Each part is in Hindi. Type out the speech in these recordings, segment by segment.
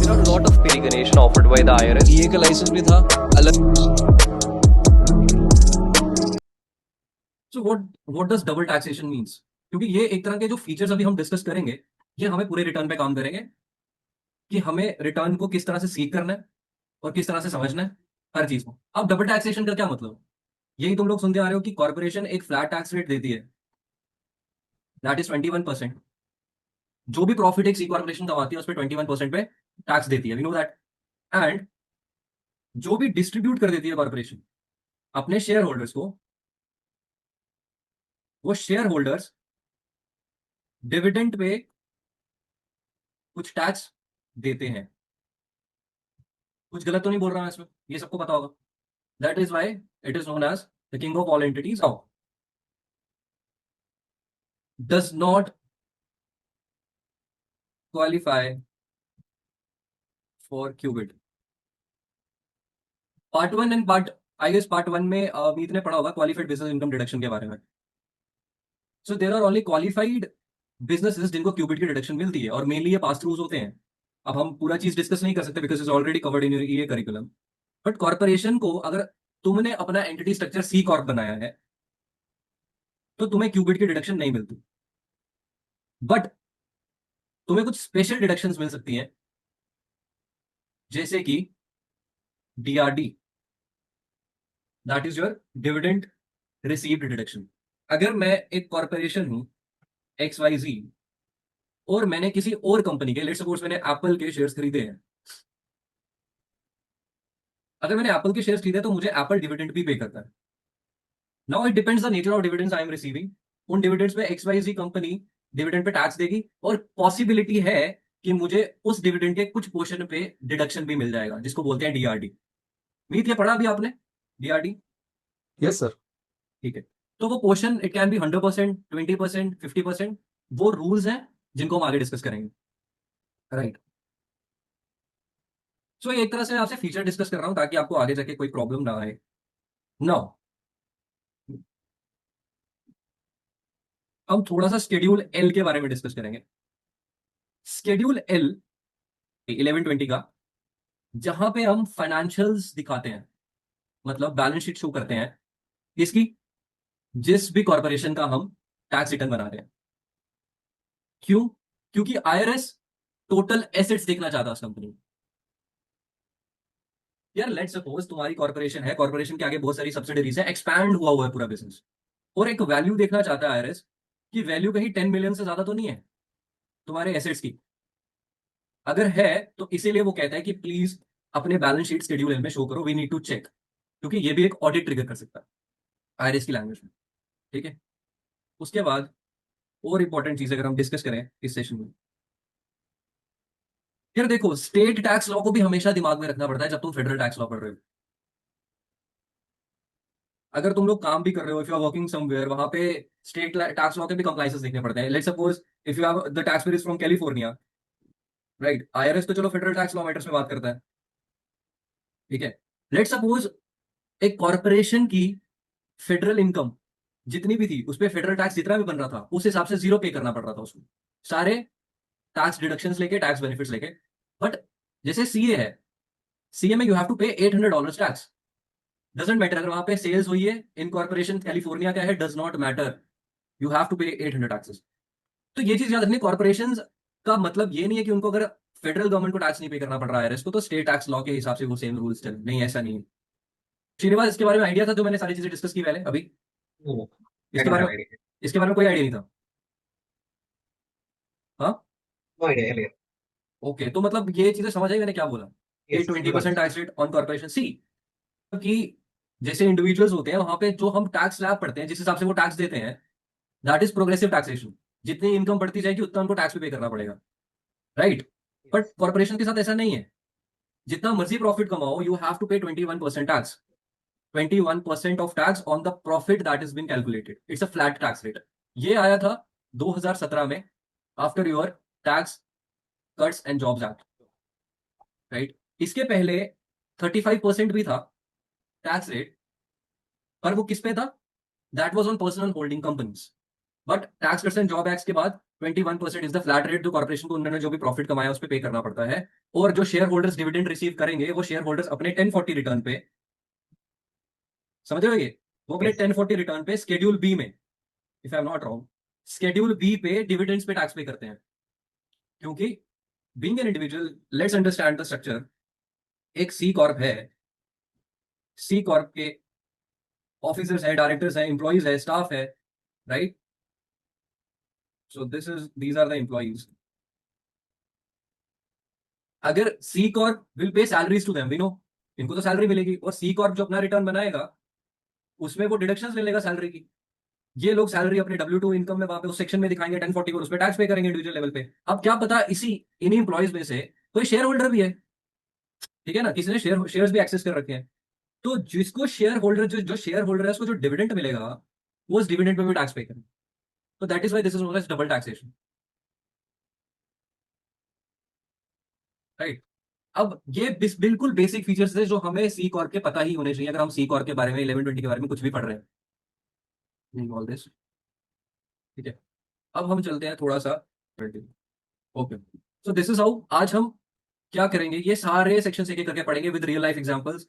lot of peregrination offered by the IRS. ये का लाइसेंस भी था अलग। So what does double taxation means? क्योंकि ये एक तरह के जो फीचर्स अभी हम डिस्कस करेंगे, ये हमें पूरे रिटर्न पे काम करेंगे कि हमें रिटर्न को किस तरह से सीख करना है और किस तरह से समझना है हर चीज को। अब डबल टैक्सेशन का क्या मतलब? यही तुम लोग सुनते आ रहे हो कि कॉर्पोरेशन एक फ्लैट टैक्स रेट देती है, दैट इज 21%। जो भी प्रॉफिट एक सी कॉर्पोरेशन कमाती है उस पर 21% पे टैक्स देती है, वी नो दैट। एंड जो भी डिस्ट्रीब्यूट कर देती है कॉर्पोरेशन अपने शेयर होल्डर्स को, वो शेयर होल्डर्स डिविडेंड पे कुछ टैक्स देते हैं। कुछ गलत तो नहीं बोल रहा हूं इसमें, ये सबको पता होगा। That is why it is known as the king of all entities. How does not qualify for QBI. Part one and part, I guess part one में मीत ने पढ़ा होगा क्वालिफाइड बिजनेस इनकम डिडक्शन के बारे में। So there are only qualified businesses जिनको क्यूबिट की डिडक्शन मिलती है, और मेनली ये पास थ्रूज होते हैं। अब हम पूरा चीज डिस्कस नहीं कर सकते because is already covered in ये करिकुलम। बट कॉर्पोरेशन को अगर तुमने अपना एंटिटी स्ट्रक्चर सी कॉर्प बनाया है तो तुम्हें क्यूबिट की डिडक्शन नहीं मिलती, बट तुम्हें कुछ स्पेशल डिडक्शंस मिल सकती हैं, जैसे कि DRD, that is your dividend received deduction. अगर मैं एक कॉर्पोरेशन हूं एक्स वाई जी और मैंने किसी और कंपनी के, लेट्स सपोज मैंने एप्पल के शेयर्स खरीदे हैं, अगर मैंने एप्पल के शेयर्स खरीदे तो मुझे एप्पल डिविडेंड भी पे करता है। Now it depends the nature of dividends I am receiving. उन डिविडेंड्स में एक्स वाई जी कंपनी डिविडेंड पे टैक्स देगी, और पॉसिबिलिटी है कि मुझे उस डिविडेंड के कुछ पोर्शन पे डिडक्शन भी मिल जाएगा, जिसको बोलते हैं डीआरडी। मीत ये पढ़ा अभी आपने डीआरडी? Yes sir. ठीक है। तो वो पोर्शन इट कैन बी 100%, 20%, 50%। वो रूल्स हैं जिनको हम आगे डिस्कस करेंगे, राइट। सो ये एक तरह से आपसे फीचर डिस्कस कर रहा हूं ताकि आपको आगे जाके कोई प्रॉब्लम ना आए। नाउ हम थोड़ा सा शेड्यूल एल के बारे में डिस्कस करेंगे। शेड्यूल एल 1120 का, जहां पे हम फाइनेंशियल्स दिखाते हैं, मतलब बैलेंस शीट शो करते हैं इसकी, जिस भी कॉर्पोरेशन का हम टैक्स रिटर्न बना रहे हैं। क्यों? क्योंकि आईआरएस टोटल एसेट्स देखना चाहता है उस कंपनी। यार लेट्स सपोज तुम्हारी कॉर्पोरेशन है, कॉर्पोरेशन के आगे बहुत सारी सब्सिडरीज है, एक्सपैंड हुआ है पूरा बिजनेस, और एक वैल्यू देखना चाहता है आईआरएस कि वैल्यू कहीं 10 मिलियन से ज्यादा तो नहीं है तुम्हारे एसेट्स की। अगर है तो इसीलिए वो कहता है कि प्लीज अपने बैलेंस शीट शेड्यूल एल में शो करो, वी नीड टू चेक, क्योंकि ये भी एक ऑडिट ट्रिगर कर सकता है आईआरएस की लैंग्वेज में। ठीक है। उसके बाद और इंपॉर्टेंट चीज अगर हम डिस्कस करें इस सेशन में, यार देखो स्टेट टैक्स लॉ को भी हमेशा दिमाग में रखना पड़ता है जब तुम फेडरल टैक्स लॉ पढ़ रहे हो। अगर तुम लोग काम भी कर रहे हो, if you are working somewhere, वहां पे स्टेट टैक्स लॉ के भी कंप्लायंसेस देखने पड़ते हैं। Let's suppose if you have the tax payer is from California, right, IRS तो चलो फेडरल टैक्स लॉ मैटर्स में बात करता है, ठीक है। लेट्स सपोज एक कॉर्पोरेशन की फेडरल इनकम जितनी भी थी उस पर फेडरल टैक्स जितना भी बन रहा था उस हिसाब से जीरो पे करना पड़ रहा था उसको, सारे टैक्स डिडक्शंस लेके, टैक्स बेनिफिट्स लेके। बट जैसे सीए है, सीए में you have to pay $800 tax. Doesn't matter अगर वहां पे सेल्स हुई है, इन कॉर्पोरेशन कैलिफोर्निया का है, does not matter, you have to pay 800 taxes. तो ये चीज याद रखनी, कॉर्पोरेशन का मतलब ये नहीं है कि उनको अगर फेडरल गवर्नमेंट को टैक्स नहीं पे करना पड़ रहा है इसको, तो स्टेट टैक्स लॉ के हिसाब से वो सेम रूल्स चल, नहीं ऐसा नहीं है। श्रीनिवास, इसके बारे में आइडिया था जो मैंने सारी चीजें डिस्कस की पहले अभी? इसके बारे में, इसके बारे में कोई आइडिया नहीं था? हाँ, ओके। तो मतलब ये चीजें समझ आई मैंने क्या बोला? ये 20% tax rate on corporation C, कि जैसे इंडिविजुअल्स होते हैं वहां पे जो हम टैक्स स्लैब पढ़ते हैं, जिस हिसाब से वो टैक्स देते हैं, दैट इज प्रोग्रेसिव टैक्सेशन। जितनी इनकम बढ़ती जाएगी उतना उनको टैक्स भी पे करना पड़ेगा, राइट। बट कॉर्पोरेशन के साथ ऐसा नहीं है, जितना मर्जी प्रॉफिट कमाओ you have to pay 21% tax, 21% of tax on the profit that is been calculated. It's a flat tax rate. ये आया था 2017 में, after your tax cuts and jobs act, right. इसके पहले 35% भी था टैक्स रेट, पर वो किस पे था? That was on personal holding companies. But tax cuts and job act के बाद 21% इज द फ्लैट रेट जो कॉर्पोरेशन को उन्होंने जो भी प्रॉफिट कमाया उस पर पे करना पड़ता है। और जो शेयर होल्डर्स डिविडेंड रिसीव करेंगे वो शेयर होल्डर्स अपने 1040 रिटर्न पे, समझ रहे हो ये, वो अपने Yes. 1040 रिटर्न पे शेड्यूल बी में, if I am not wrong, schedule B पे डिविडेंड्स पे टैक्स पे करते हैं। क्योंकि being an individual, let's understand the structure. एक सी कॉर्प है, सी कॉर्प के ऑफिसर्स है, डायरेक्टर्स है, एम्प्लॉइज है, स्टाफ है, right. So these are the employees. अगर C corp will pay salaries to them, we know, इनको तो सैलरी मिलेगी, और सी कॉर्प जो अपना रिटर्न बनाएगा उसमें वो डिडक्शंस ले लेगा सैलरी की। ये लोग सैलरी अपने W2 इनकम में वहां पे उस सेक्शन में दिखाएंगे 1040 को, उस पर टैक्स पे करेंगे इंडिविजुअल लेवल पे। अब क्या पता इसी इन्हीं एम्प्लॉइज में से कोई शेयर होल्डर भी है, ठीक है ना, किसी ने शेयर्स भी एक्सेस कर रखे हैं। तो जिसको शेयर होल्डर, जो शेयर होल्डर है उसको जो डिविडेंड मिलेगा वो उस डिविडेंड पे भी टैक्स पे करें। तो that is why this is known as double taxation, right. अब ये बिल्कुल बेसिक फीचर्स है जो हमें सी कॉर्प के पता ही होने चाहिए अगर हम सी कॉर्प के बारे में 1120 के बारे में कुछ भी पढ़ रहे हैं, ऑल दिस, ठीक है। अब हम चलते हैं थोड़ा सा, okay. So this is how आज हम क्या करेंगे, ये सारे सेक्शन एक एक करके पढ़ेंगे with real life examples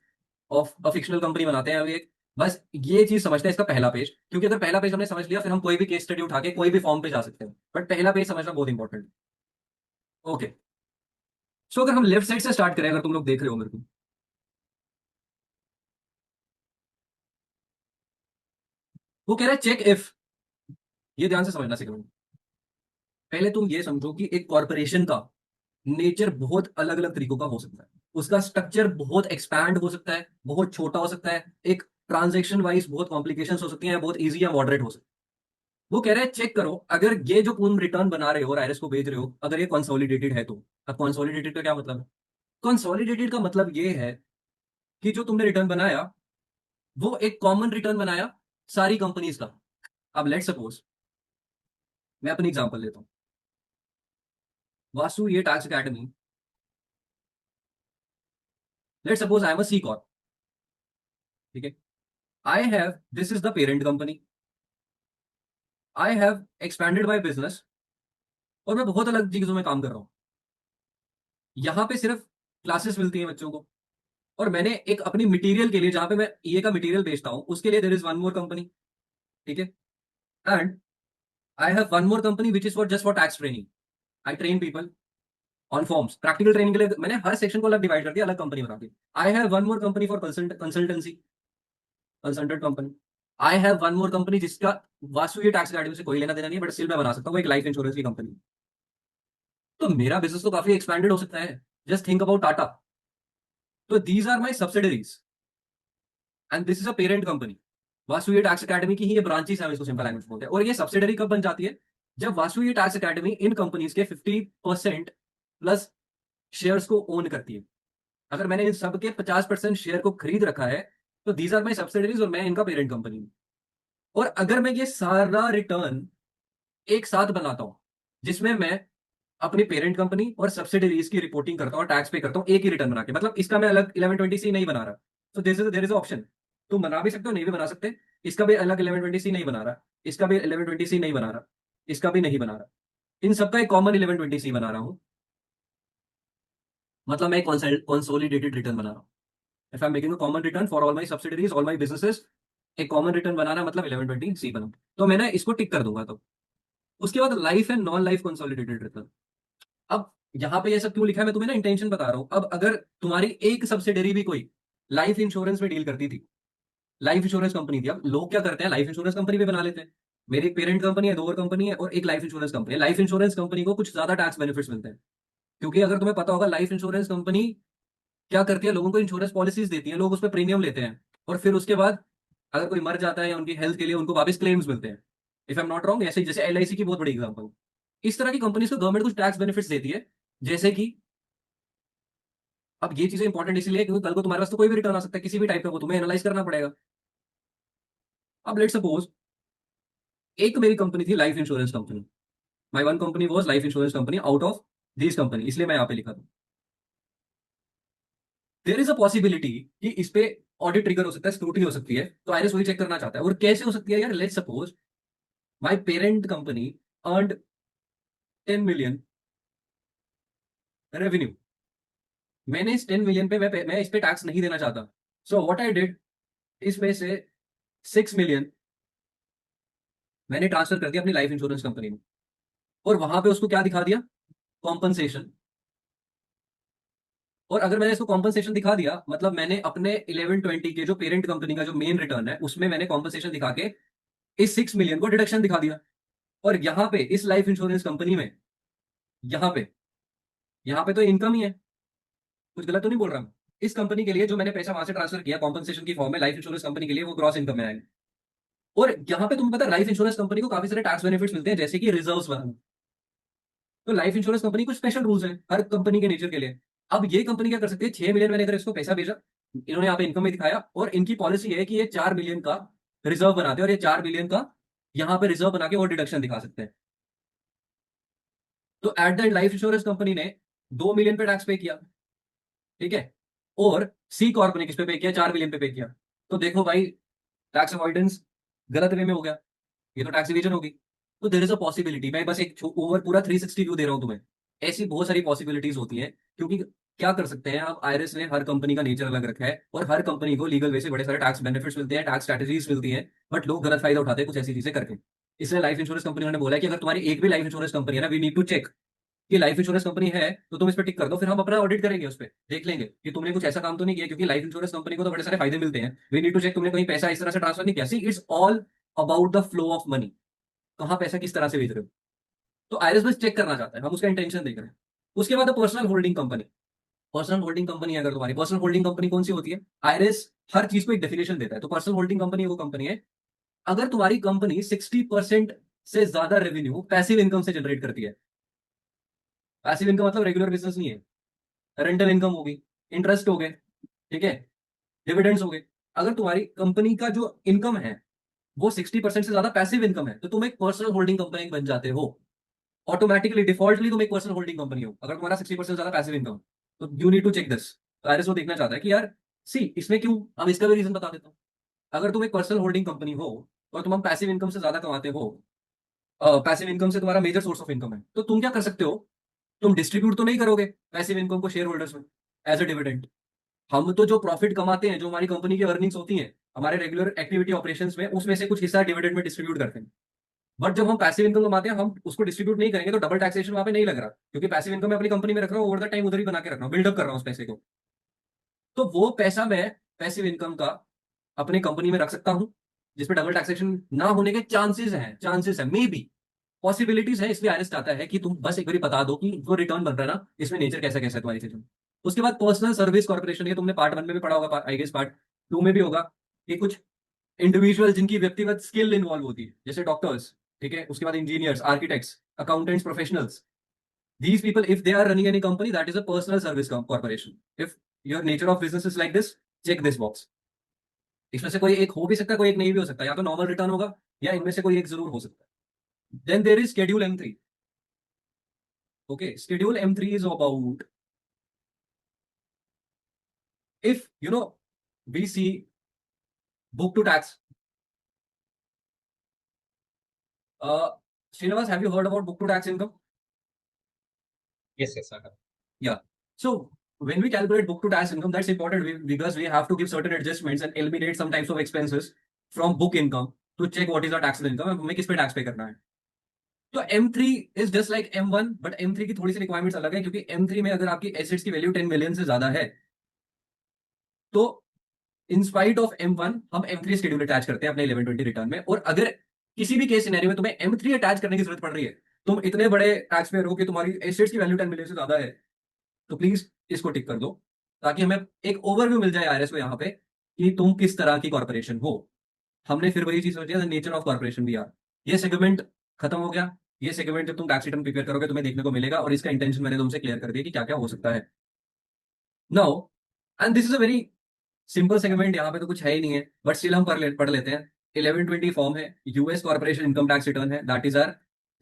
of a fictional company बनाते हैं अभी एक। बस ये चीज समझते हैं इसका पहला पेज, क्योंकि अगर पहला पेज हमने समझ लिया फिर हम कोई भी केस स्टडी उठा के कोई भी फॉर्म पे जा सकते हैं, बट पहला पेज समझना बहुत इंपॉर्टेंट है। ओके, सो अगर हम लेफ्ट साइड से स्टार्ट करें, अगर तुम लोग देख रहे हो मेरे को, वो कह रहा है चेक इफ, ये ध्यान से समझना सीखना। पहले तुम ये समझो कि एक कॉर्पोरेशन का नेचर बहुत अलग अलग तरीकों का हो सकता है। उसका स्ट्रक्चर बहुत एक्सपैंड हो सकता है, बहुत छोटा हो सकता है, एक ट्रांजेक्शन वाइज बहुत कॉम्प्लिकेशंस हो सकती हैं, बहुत इजी या मॉडरेट हो सकती है। वो कह रहे हैं चेक करो अगर ये जो तुम रिटर्न बना रहे हो और आईआरएस को भेज रहे हो अगर ये कंसोलिडेटेड है तो। अब कंसोलिडेटेड का क्या मतलब है? कंसोलिडेटेड का मतलब ये है कि जो तुमने रिटर्न बनाया वो एक कॉमन रिटर्न बनाया सारी कंपनीज का। अब लेट सपोज मैं अपनी एग्जांपल लेता हूँ, वासु ये tax academy, let suppose I am a C corp, ठीक है। I have, this is the parent company, I have expanded my business, और मैं बहुत अलग चीजों में काम कर रहा हूँ। यहाँ पे सिर्फ क्लासेस मिलती हैं बच्चों को, और मैंने एक अपनी मटेरियल के लिए जहां पे मैं ये का मटेरियल बेचता हूँ उसके लिए there is one more company, ठीक है। And I have one more company which is for just for tax training. I train people on forms, practical training के लिए मैंने हर सेक्शन को अलग डिवाइड कर दिया, अलग कंपनी बना दी। I have one more company for consultancy, consultant company. I have one more company जिसका वास्तु ये टैक्स अकेडमी से कोई लेना देना नहीं है, बट स्टिल मैं बना सकता हूँ एक लाइफ इंश्योरेंस की कंपनी। तो मेरा बिजनेस तो काफी एक्सपैंडेड हो सकता है। Just think about Tata. तो these are my subsidiaries and this is a parent company. Vasu ये टैक्स अकेडमी की ही ये ब्रांचेस है, इसको सिंपल लैंग्वेज में बोलते हैं। और ये सब्सिडरी कब बन जाती है? जब वासु ये टैक्स अकेडमी इन कंपनीज के 50% प्लस शेयर्स को ओन करती है। अगर मैंने इन सब के 50% शेयर को खरीद रखा है तो दीज आर माई सब्सिडरीज और मैं इनका पेरेंट कंपनी हूं। और अगर मैं ये सारा रिटर्न एक साथ बनाता हूं जिसमें मैं अपनी पेरेंट कंपनी और सब्सिडरीज की रिपोर्टिंग करता हूँ और टैक्स पे करता हूँ एक ही रिटर्न बना के, मतलब इसका मैं अलग 1120C नहीं बना रहा। तो देयर इज ऑप्शन, तुम बना भी सकते हो नहीं भी बना सकते। इसका भी अलग 1120C नहीं बना रहा, इसका भी 1120C नहीं बना रहा, इसका भी नहीं बना रहा, इन सबका एक कॉमन 1120C बना रहा हूँ। मतलब मैं कंसोलिडेटेड रिटर्न बना रहा हूँ। If I am making a common return for all my subsidiaries, all my businesses, एक कॉमन रिटर्न बनाना मतलब 1120C बना। तो मैंने इसको टिक कर दूंगा। तो उसके बाद life and non life consolidated return. अब यहां पे ये सब क्यों लिखा है मैं तुम्हें ना इंटेंशन बता रहा हूं। अब अगर तुम्हारी एक सब्सिडरी भी कोई लाइफ इंश्योरेंस में डील करती थी, लाइफ इंश्योरेंस कंपनी थी, अब लोग क्या करते हैं लाइफ इंश्योरेंस कंपनी भी बना लेते हैं। मेरी एक पेरेंट कंपनी है, दो और कंपनी है और एक लाइफ इंश्योरेंस कंपनी है। लाइफ इंश्योरेंस कंपनी को कुछ ज्यादा टैक्स बेनिफिट्स मिलते हैं, क्योंकि अगर तुम्हें पता होगा लाइफ इंश्योरेंस कंपनी क्या करती है, लोगों को इंश्योरेंस पॉलिसीज देती है, लोग उस पर प्रीमियम लेते हैं और फिर उसके बाद अगर कोई मर जाता है या उनकी हेल्थ के लिए उनको वापस क्लेम्स मिलते हैं। If I am not wrong, ऐसे जैसे LIC की बहुत बड़ी एग्जाम्पल। इस तरह की कंपनीज को गवर्नमेंट कुछ टैक्स बेनिफिट्स देती है, जैसे कि, अब ये चीजें इंपॉर्टेंट इसलिए क्योंकि कल को तुम्हारे पास तो कोई भी रिटर्न आ सकता है किसी भी टाइप का, वो तुम्हें एनालाइज करना पड़ेगा। अब लेट सपोज एक मेरी कंपनी थी life insurance company, my one company was life insurance company out of this company, इसलिए मैं यहाँ पे लिखा था। देयर इज अ पॉसिबिलिटी कि इस पे ऑडिट ट्रिगर हो सकता है, स्क्रूटनी हो सकती है, तो आईआरएस वही चेक करना चाहता है। और कैसे हो सकती है यार? Let suppose my parent company earned 10 million revenue, मैंने इस 10 मिलियन पे मैं इस पे टैक्स नहीं देना चाहता, सो व्हाट आई डिड, इसमें से 6 मिलियन मैंने ट्रांसफर कर दिया अपनी लाइफ इंश्योरेंस कंपनी में, और वहां पे उसको क्या दिखा दिया, कॉम्पनसेशन। और अगर मैंने इसको कॉम्पनसेशन दिखा दिया, मतलब मैंने अपने 1120 के जो पेरेंट कंपनी का जो मेन रिटर्न है उसमें मैंने कॉम्पनसेशन दिखा के इस 6 मिलियन को डिडक्शन दिखा दिया। और यहाँ पे इस लाइफ इंश्योरेंस कंपनी में, यहाँ पे यहाँ पे तो इनकम ही है, कुछ गलत तो नहीं बोल रहा मैं। इस कंपनी के लिए जो मैंने पैसा वहां से ट्रांसफर किया कॉम्पनसेशन की फॉर्म में, लाइफ इंश्योरेंस कंपनी के लिए वो ग्रॉस इनकम में आएगा। और यहाँ पे तुम्हें पता है लाइफ इंश्योरेंस कंपनी को काफी सारे टैक्स बेनिफिट्स मिलते हैं, जैसे कि रिजर्व्स बनाना। तो लाइफ इंश्योरेंस कंपनी कुछ स्पेशल रूल्स हैं हर कंपनी के नेचर के लिए। अब ये कंपनी क्या कर सकती है, 6 मिलियन मैंने अगर इसको पैसा भेजा, इन्होंने यहाँ पे इनकम में दिखाया, और इनकी पॉलिसी है कि ये 4 मिलियन का रिजर्व बनाते हैं, और ये 4 मिलियन का यहाँ पे रिजर्व बना के और डिडक्शन दिखा सकते हैं। तो at the end life insurance company ने 2 मिलियन पे टैक्स पे किया, ठीक है, और सी कॉर्प ने किस पे किया, 4 मिलियन पे किया। तो देखो भाई, टैक्स अवॉइडेंस गलत वे में हो गया, ये तो टैक्स इवेजन होगी। तो देयर इज अ पॉसिबिलिटी, मैं बस एक ओवर पूरा 360 व्यू दे रहा हूं तुम्हें, ऐसी बहुत सारी पॉसिबिलिटीज होती हैं। क्योंकि क्या कर सकते हैं अब, आईआरएस ने हर कंपनी का नेचर अलग रखा है, और हर कंपनी को लीगल वे से बड़े सारे टैक्स बेनिफिट्स मिलते हैं, टैक्स स्ट्रेटजीज मिलती हैं, बट लोग गलत फायदा उठाते हैं कुछ ऐसी चीजें करके। इसलिए लाइफ इंश्योरेंस कंपनी ने बोला है कि अगर तुम्हारी एक भी लाइफ इंश्योरेंस कंपनी है ना, वी नीड टू चेक कि लाइफ इंश्योरेंस कंपनी है, तो तुम इस पर टिक कर दो, फिर हम अपना ऑडिट करेंगे, उस पर देख लेंगे कि तुमने कुछ ऐसा काम तो नहीं किया, क्योंकि लाइफ इंश्योरेंस कंपनी को तो बड़े सारे फायदे मिलते हैं। वी नीड टू चेक तुमने कहीं पैसा इस तरह से ट्रांसफर नहीं किया। See it's all about the flow of money, कहाँ पैसा किस तरह से भेज रहे हो। तो आईआरएस बस चेक करना चाहता है, हम उसका इंटेंशन देख रहे हैं। उसके बाद personal holding company, personal holding company अगर तुम्हारी, पर्सनल होल्डिंग कंपनी कौन सी होती है, आईआरएस हर चीज को एक डेफिनेशन देता है। तो पर्सनल होल्डिंग कंपनी वो कंपनी है अगर तुम्हारी कंपनी 60% से ज्यादा रेवेन्यू पैसिव इनकम से जनरेट करती है। पैसिव इनकम मतलब रेगुलर बिजनेस नहीं है, रेंटल इनकम होगी, इंटरेस्ट हो गए, ठीक है, डिविडेंड्स हो गए। अगर तुम्हारी कंपनी का जो इनकम है वो 60% से ज्यादा पैसिव इनकम है, तो तुम एक पर्सनल होल्डिंग कंपनी बन जाते हो। ऑटोमेटिकली डिफॉल्टली तुम एक पर्सनल होल्डिंग कंपनी हो अगर तुम्हारा 60% ज्यादा पैसिव इनकम। तो you need to check this. तो आईआरएस वो देखना चाहता है कि यार, सी इसमें क्यों, अब इसका भी रीजन बता देता हूँ। अगर तुम एक पर्सनल होल्डिंग कंपनी हो और तुम पैसिव इनकम से ज्यादा कमाते हो, पैसिव इनकम से तुम्हारा मेजर सोर्स ऑफ इनकम है, तो तुम क्या कर सकते हो, तुम डिस्ट्रीब्यूट तो नहीं करोगे पैसिव इनकम को शेयर होल्डर्स में एज अ डिविडेंड। हम तो जो प्रॉफिट कमाते हैं, जो हमारी कंपनी की अर्निंग्स होती हैं हमारे रेगुलर एक्टिविटी ऑपरेशंस में, उसमें से कुछ हिस्सा डिविडेंड में डिस्ट्रीब्यूट करते हैं। बट जब हम पैसिव इनकम कमाते हैं, हम उसको डिस्ट्रीब्यूट नहीं करेंगे, तो डबल टैक्सेशन वहां पे नहीं लग रहा, क्योंकि पैसिव इनकम मैं अपनी कंपनी में रख रहा हूँ, ओवर द टाइम उधर ही बना के रख रहा हूँ, बिल्डअप कर रहा हूँ उस पैसे को। तो वो पैसा मैं पैसिव इनकम का अपनी कंपनी में रख सकता हूँ, जिसपे डबल टैक्सेशन ना होने के चांसेस है, मे बी पॉसिबिलिटीज है। इसलिए आईआरएस चाहता है कि तुम बस एक बार बता दो कि जो रिटर्न बन रहा है ना, इसमें नेचर कैसा कैसा है तुम्हारी चीजों में। उसके बाद पर्सनल सर्विस कॉर्पोरेशन, ये तुमने पार्ट 1 में भी पढ़ा होगा, आई गेस पार्ट 2 में भी होगा, कि कुछ इंडिविजुअल जिनकी व्यक्तिगत स्किल इन्वॉल्व होती है, जैसे डॉक्टर्स, ठीक है, उसके बाद engineers, architects, accountants, professionals. These people, if they are running any company, that is a personal service corporation. If your nature of business is like this, check this box. इसमें से कोई एक हो भी सकता है, कोई एक नहीं भी हो सकता, या तो नॉर्मल रिटर्न होगा, या इनमें से कोई एक जरूर हो सकता है। Then there is schedule M3। Okay, schedule M3 is about, if you know, we see book to tax. Srinivas, have you heard about book to tax income? Yes, yes, I have. Yeah. So when we calculate book to tax income, that's important because we have to give certain adjustments and eliminate some types of expenses from book income to check what is our taxable income and हमें किस पे टैक्स पे करना है। तो M3 is just like M1, but M3 की थोड़ी सी रिक्वायरमेंट्स अलग है, क्योंकि M3 में अगर आपकी एसेट्स की वैल्यू 10 मिलियन से ज्यादा है, तो इन स्पाइट ऑफ M1 हम M3 शेड्यूल अटैच करते हैं अपने 1120 रिटर्न में। और अगर किसी भी केस सिनेरियो में तुम्हें M3 अटैच करने की जरूरत पड़ रही है, तुम इतने बड़े टैक्स पेयर हो कि तुम्हारी एसेट्स की वैल्यू 10 मिलियन से ज्यादा है, तो प्लीज इसको टिक कर दो, ताकि हमें एक ओवरव्यू मिल जाए आईआरएस को यहाँ पे कि तुम किस तरह की कॉर्पोरेशन हो। हमने फिर वही चीज सोची है, नेचर ऑफ कॉर्पोरेशन भी यार। ये सेगमेंट खत्म हो गया। ये सेगमेंट जब तुम टैक्स रिटर्न प्रिपेयर करोगे तुम्हें देखने को मिलेगा, और इसका इंटेंशन मैंने तुमसे क्लियर कर दिया कि क्या क्या हो सकता है। Now, and this is a very simple segment, यहाँ पे तो कुछ है ही नहीं है, बट स्टिल हम पढ़ लेते हैं। 1120 फॉर्म है, US corporation income tax return है, that is R,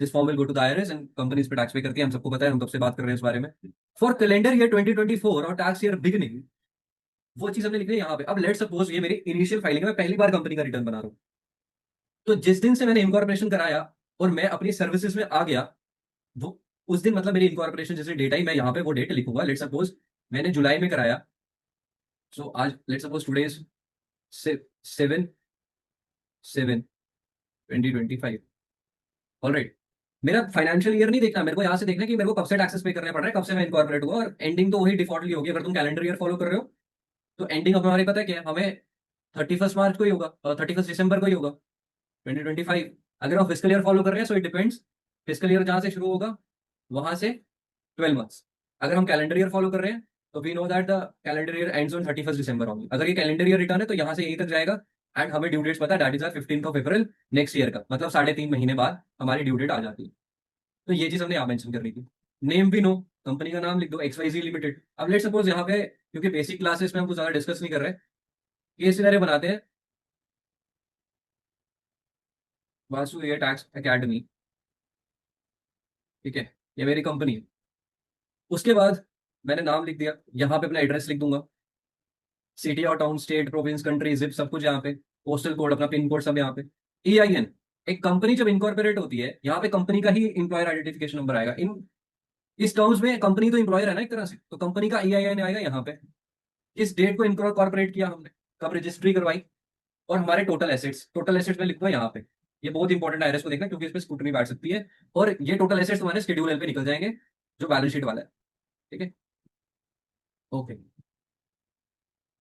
this form will go to the IRS and companies पे टैक्स पे करती है, हम सबको पता है, हम कब से बात कर रहे हैं इस बारे में। फॉर कैलेंडर ईयर 2024 और टैक्स ईयर बिगिनिंग, वो चीज हमने लिखी है यहाँ पे। अब लेट्स सपोज ये मेरी इनिशियल फाइलिंग है, मैं पहली बार कंपनी का रिटर्न बना रहा हूँ, तो जिस दिन से मैंने इनकॉर्पोरेशन कराया और मैं अपनी सर्विसेज में आ गया, वो उस दिन मतलब मेरी इनकॉर्पोरेशन जैसे डेट आई, मैं यहाँ पे वो डेट लिखूंगा। लेट्स सपोज मैंने जुलाई में कराया, सो आज let's suppose today is 7/7/2025। Alright, मेरा फाइनेंशियल ईयर नहीं देखना, मेरे को यहाँ से देखना है कि मेरे को कब से टैक्सेस पे करने पड़ रहे हैं, कब से मैं इनकॉर्पोरेट हुआ, और एंडिंग तो वही डिफॉल्टली होगी। अगर तुम कैलेंडर ईयर फॉलो कर रहे हो तो एंडिंग हमारी पता है क्या है, हमें 31 मार्च को ही होगा, 31 दिसंबर को ही होगा 2025। अगर आप फिजिकल ईयर फॉलो कर रहे हैं so it depends, physical year जहां से शुरू होगा वहां से 12 मंथ्स। अगर हम कैलेंडर ईयर फॉलो कर रहे हैं तो we know that the calendar year ends on 31 December only. अगर ये कैलेंडर ईयर रिटर्न है तो यहाँ से यहीं तक जाएगा, एंड हमें ड्यू डेट्स पता है, that is 15 April next year का, मतलब 3.5 महीने बाद हमारी ड्यू डेट आ जाती है। तो ये चीज हमने यहाँ मेंशन कर रही थी। नेम भी नो, कंपनी का नाम लिख दो, XYZ लिमिटेड। अब लेट सपोज यहाँ पे, क्योंकि बेसिक क्लासेस में हम कुछ ज्यादा डिस्कस नहीं कर रहे, ये सिनेरियो बनाते हैं, वासु एयर टैक्स एकेडमी, ठीक है, ये मेरी कंपनी है। उसके बाद मैंने नाम लिख दिया, यहाँ पे अपना एड्रेस लिख दूंगा, सिटी और town, state, province, country, zip, सब कुछ यहाँ पे, पोस्टल कोड, अपना पिन कोड सब यहाँ पे। EIN, एक कंपनी जब इनकॉर्पोरेट होती है यहाँ पे कंपनी का ही इंप्लॉयर आइडेंटिफिकेशन नंबर आएगा। इन इस टर्म्स में कंपनी तो इंप्लॉयर है ना एक तरह से, तो कंपनी का EIN आएगा यहाँ पे। इस डेट को इनकॉर्पोरेट किया हमने, कब रजिस्ट्री करवाई, और हमारे टोटल एसेट्स में लिखूंगा यहाँ पे। ये बहुत इंपॉर्टेंट है IRS को देखना, क्योंकि इस पे स्क्रूटनी बैठ सकती है, और ये टोटल एसेट्स तुम्हारे शेड्यूल एल पे निकल जाएंगे, जो बैलेंस शीट वाला है, ठीक है। ओके,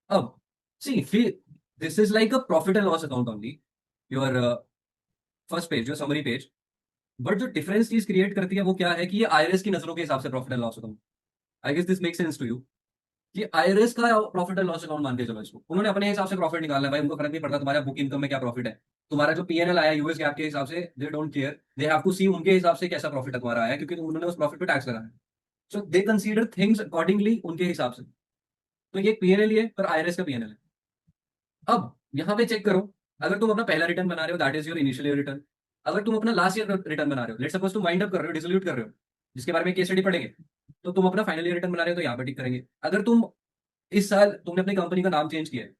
अब सी फिर this is like a profit and loss account only, your first page, जो समरी पेज। बट जो डिफरेंस चीज क्रिएट करती है वो क्या है कि ये IRS की नजरों के हिसाब से profit and loss account. I guess this make sense to you, कि IRS का प्रॉफिट एंड लॉस अकाउंट मान के चलो इसको, उन्होंने अपने हिसाब से प्रॉफिट निकालना है भाई, उनको फर्क नहीं पड़ता तुम्हारा बुक इनकम में क्या प्रॉफिट है, तुम्हारा जो PNL आया यूएस गैप के हिसाब से, they don't care, they have to see उनके हिसाब से कैसा प्रॉफिट तुम्हारा आया, क्योंकि उन्होंने उस प्रॉफिट पे टैक्स लगाना है। सो दे कंसीडर थिंग्स अकॉर्डिंगली उनके हिसाब से। तो ये PNL ही है, पर IRS का PNL है। अब यहाँ पे चेक करो, अगर तुम अपना पहला रिटर्न बना रहे हो that is your initial year return, अगर तुम अपना लास्ट ईयर रिटर्न बना रहे हो, लेट्स सपोज तुम वाइंड अप कर रहे हो, डिसोल्यूट कर रहे हो, जिसके बारे में केस स्टडी पढ़ेंगे, तो तुम अपना फाइनल ईयर रिटर्न बना रहे हो तो यहाँ पे टिक करेंगे। अगर तुम इस साल तुमने अपनी कंपनी का नाम चेंज किया है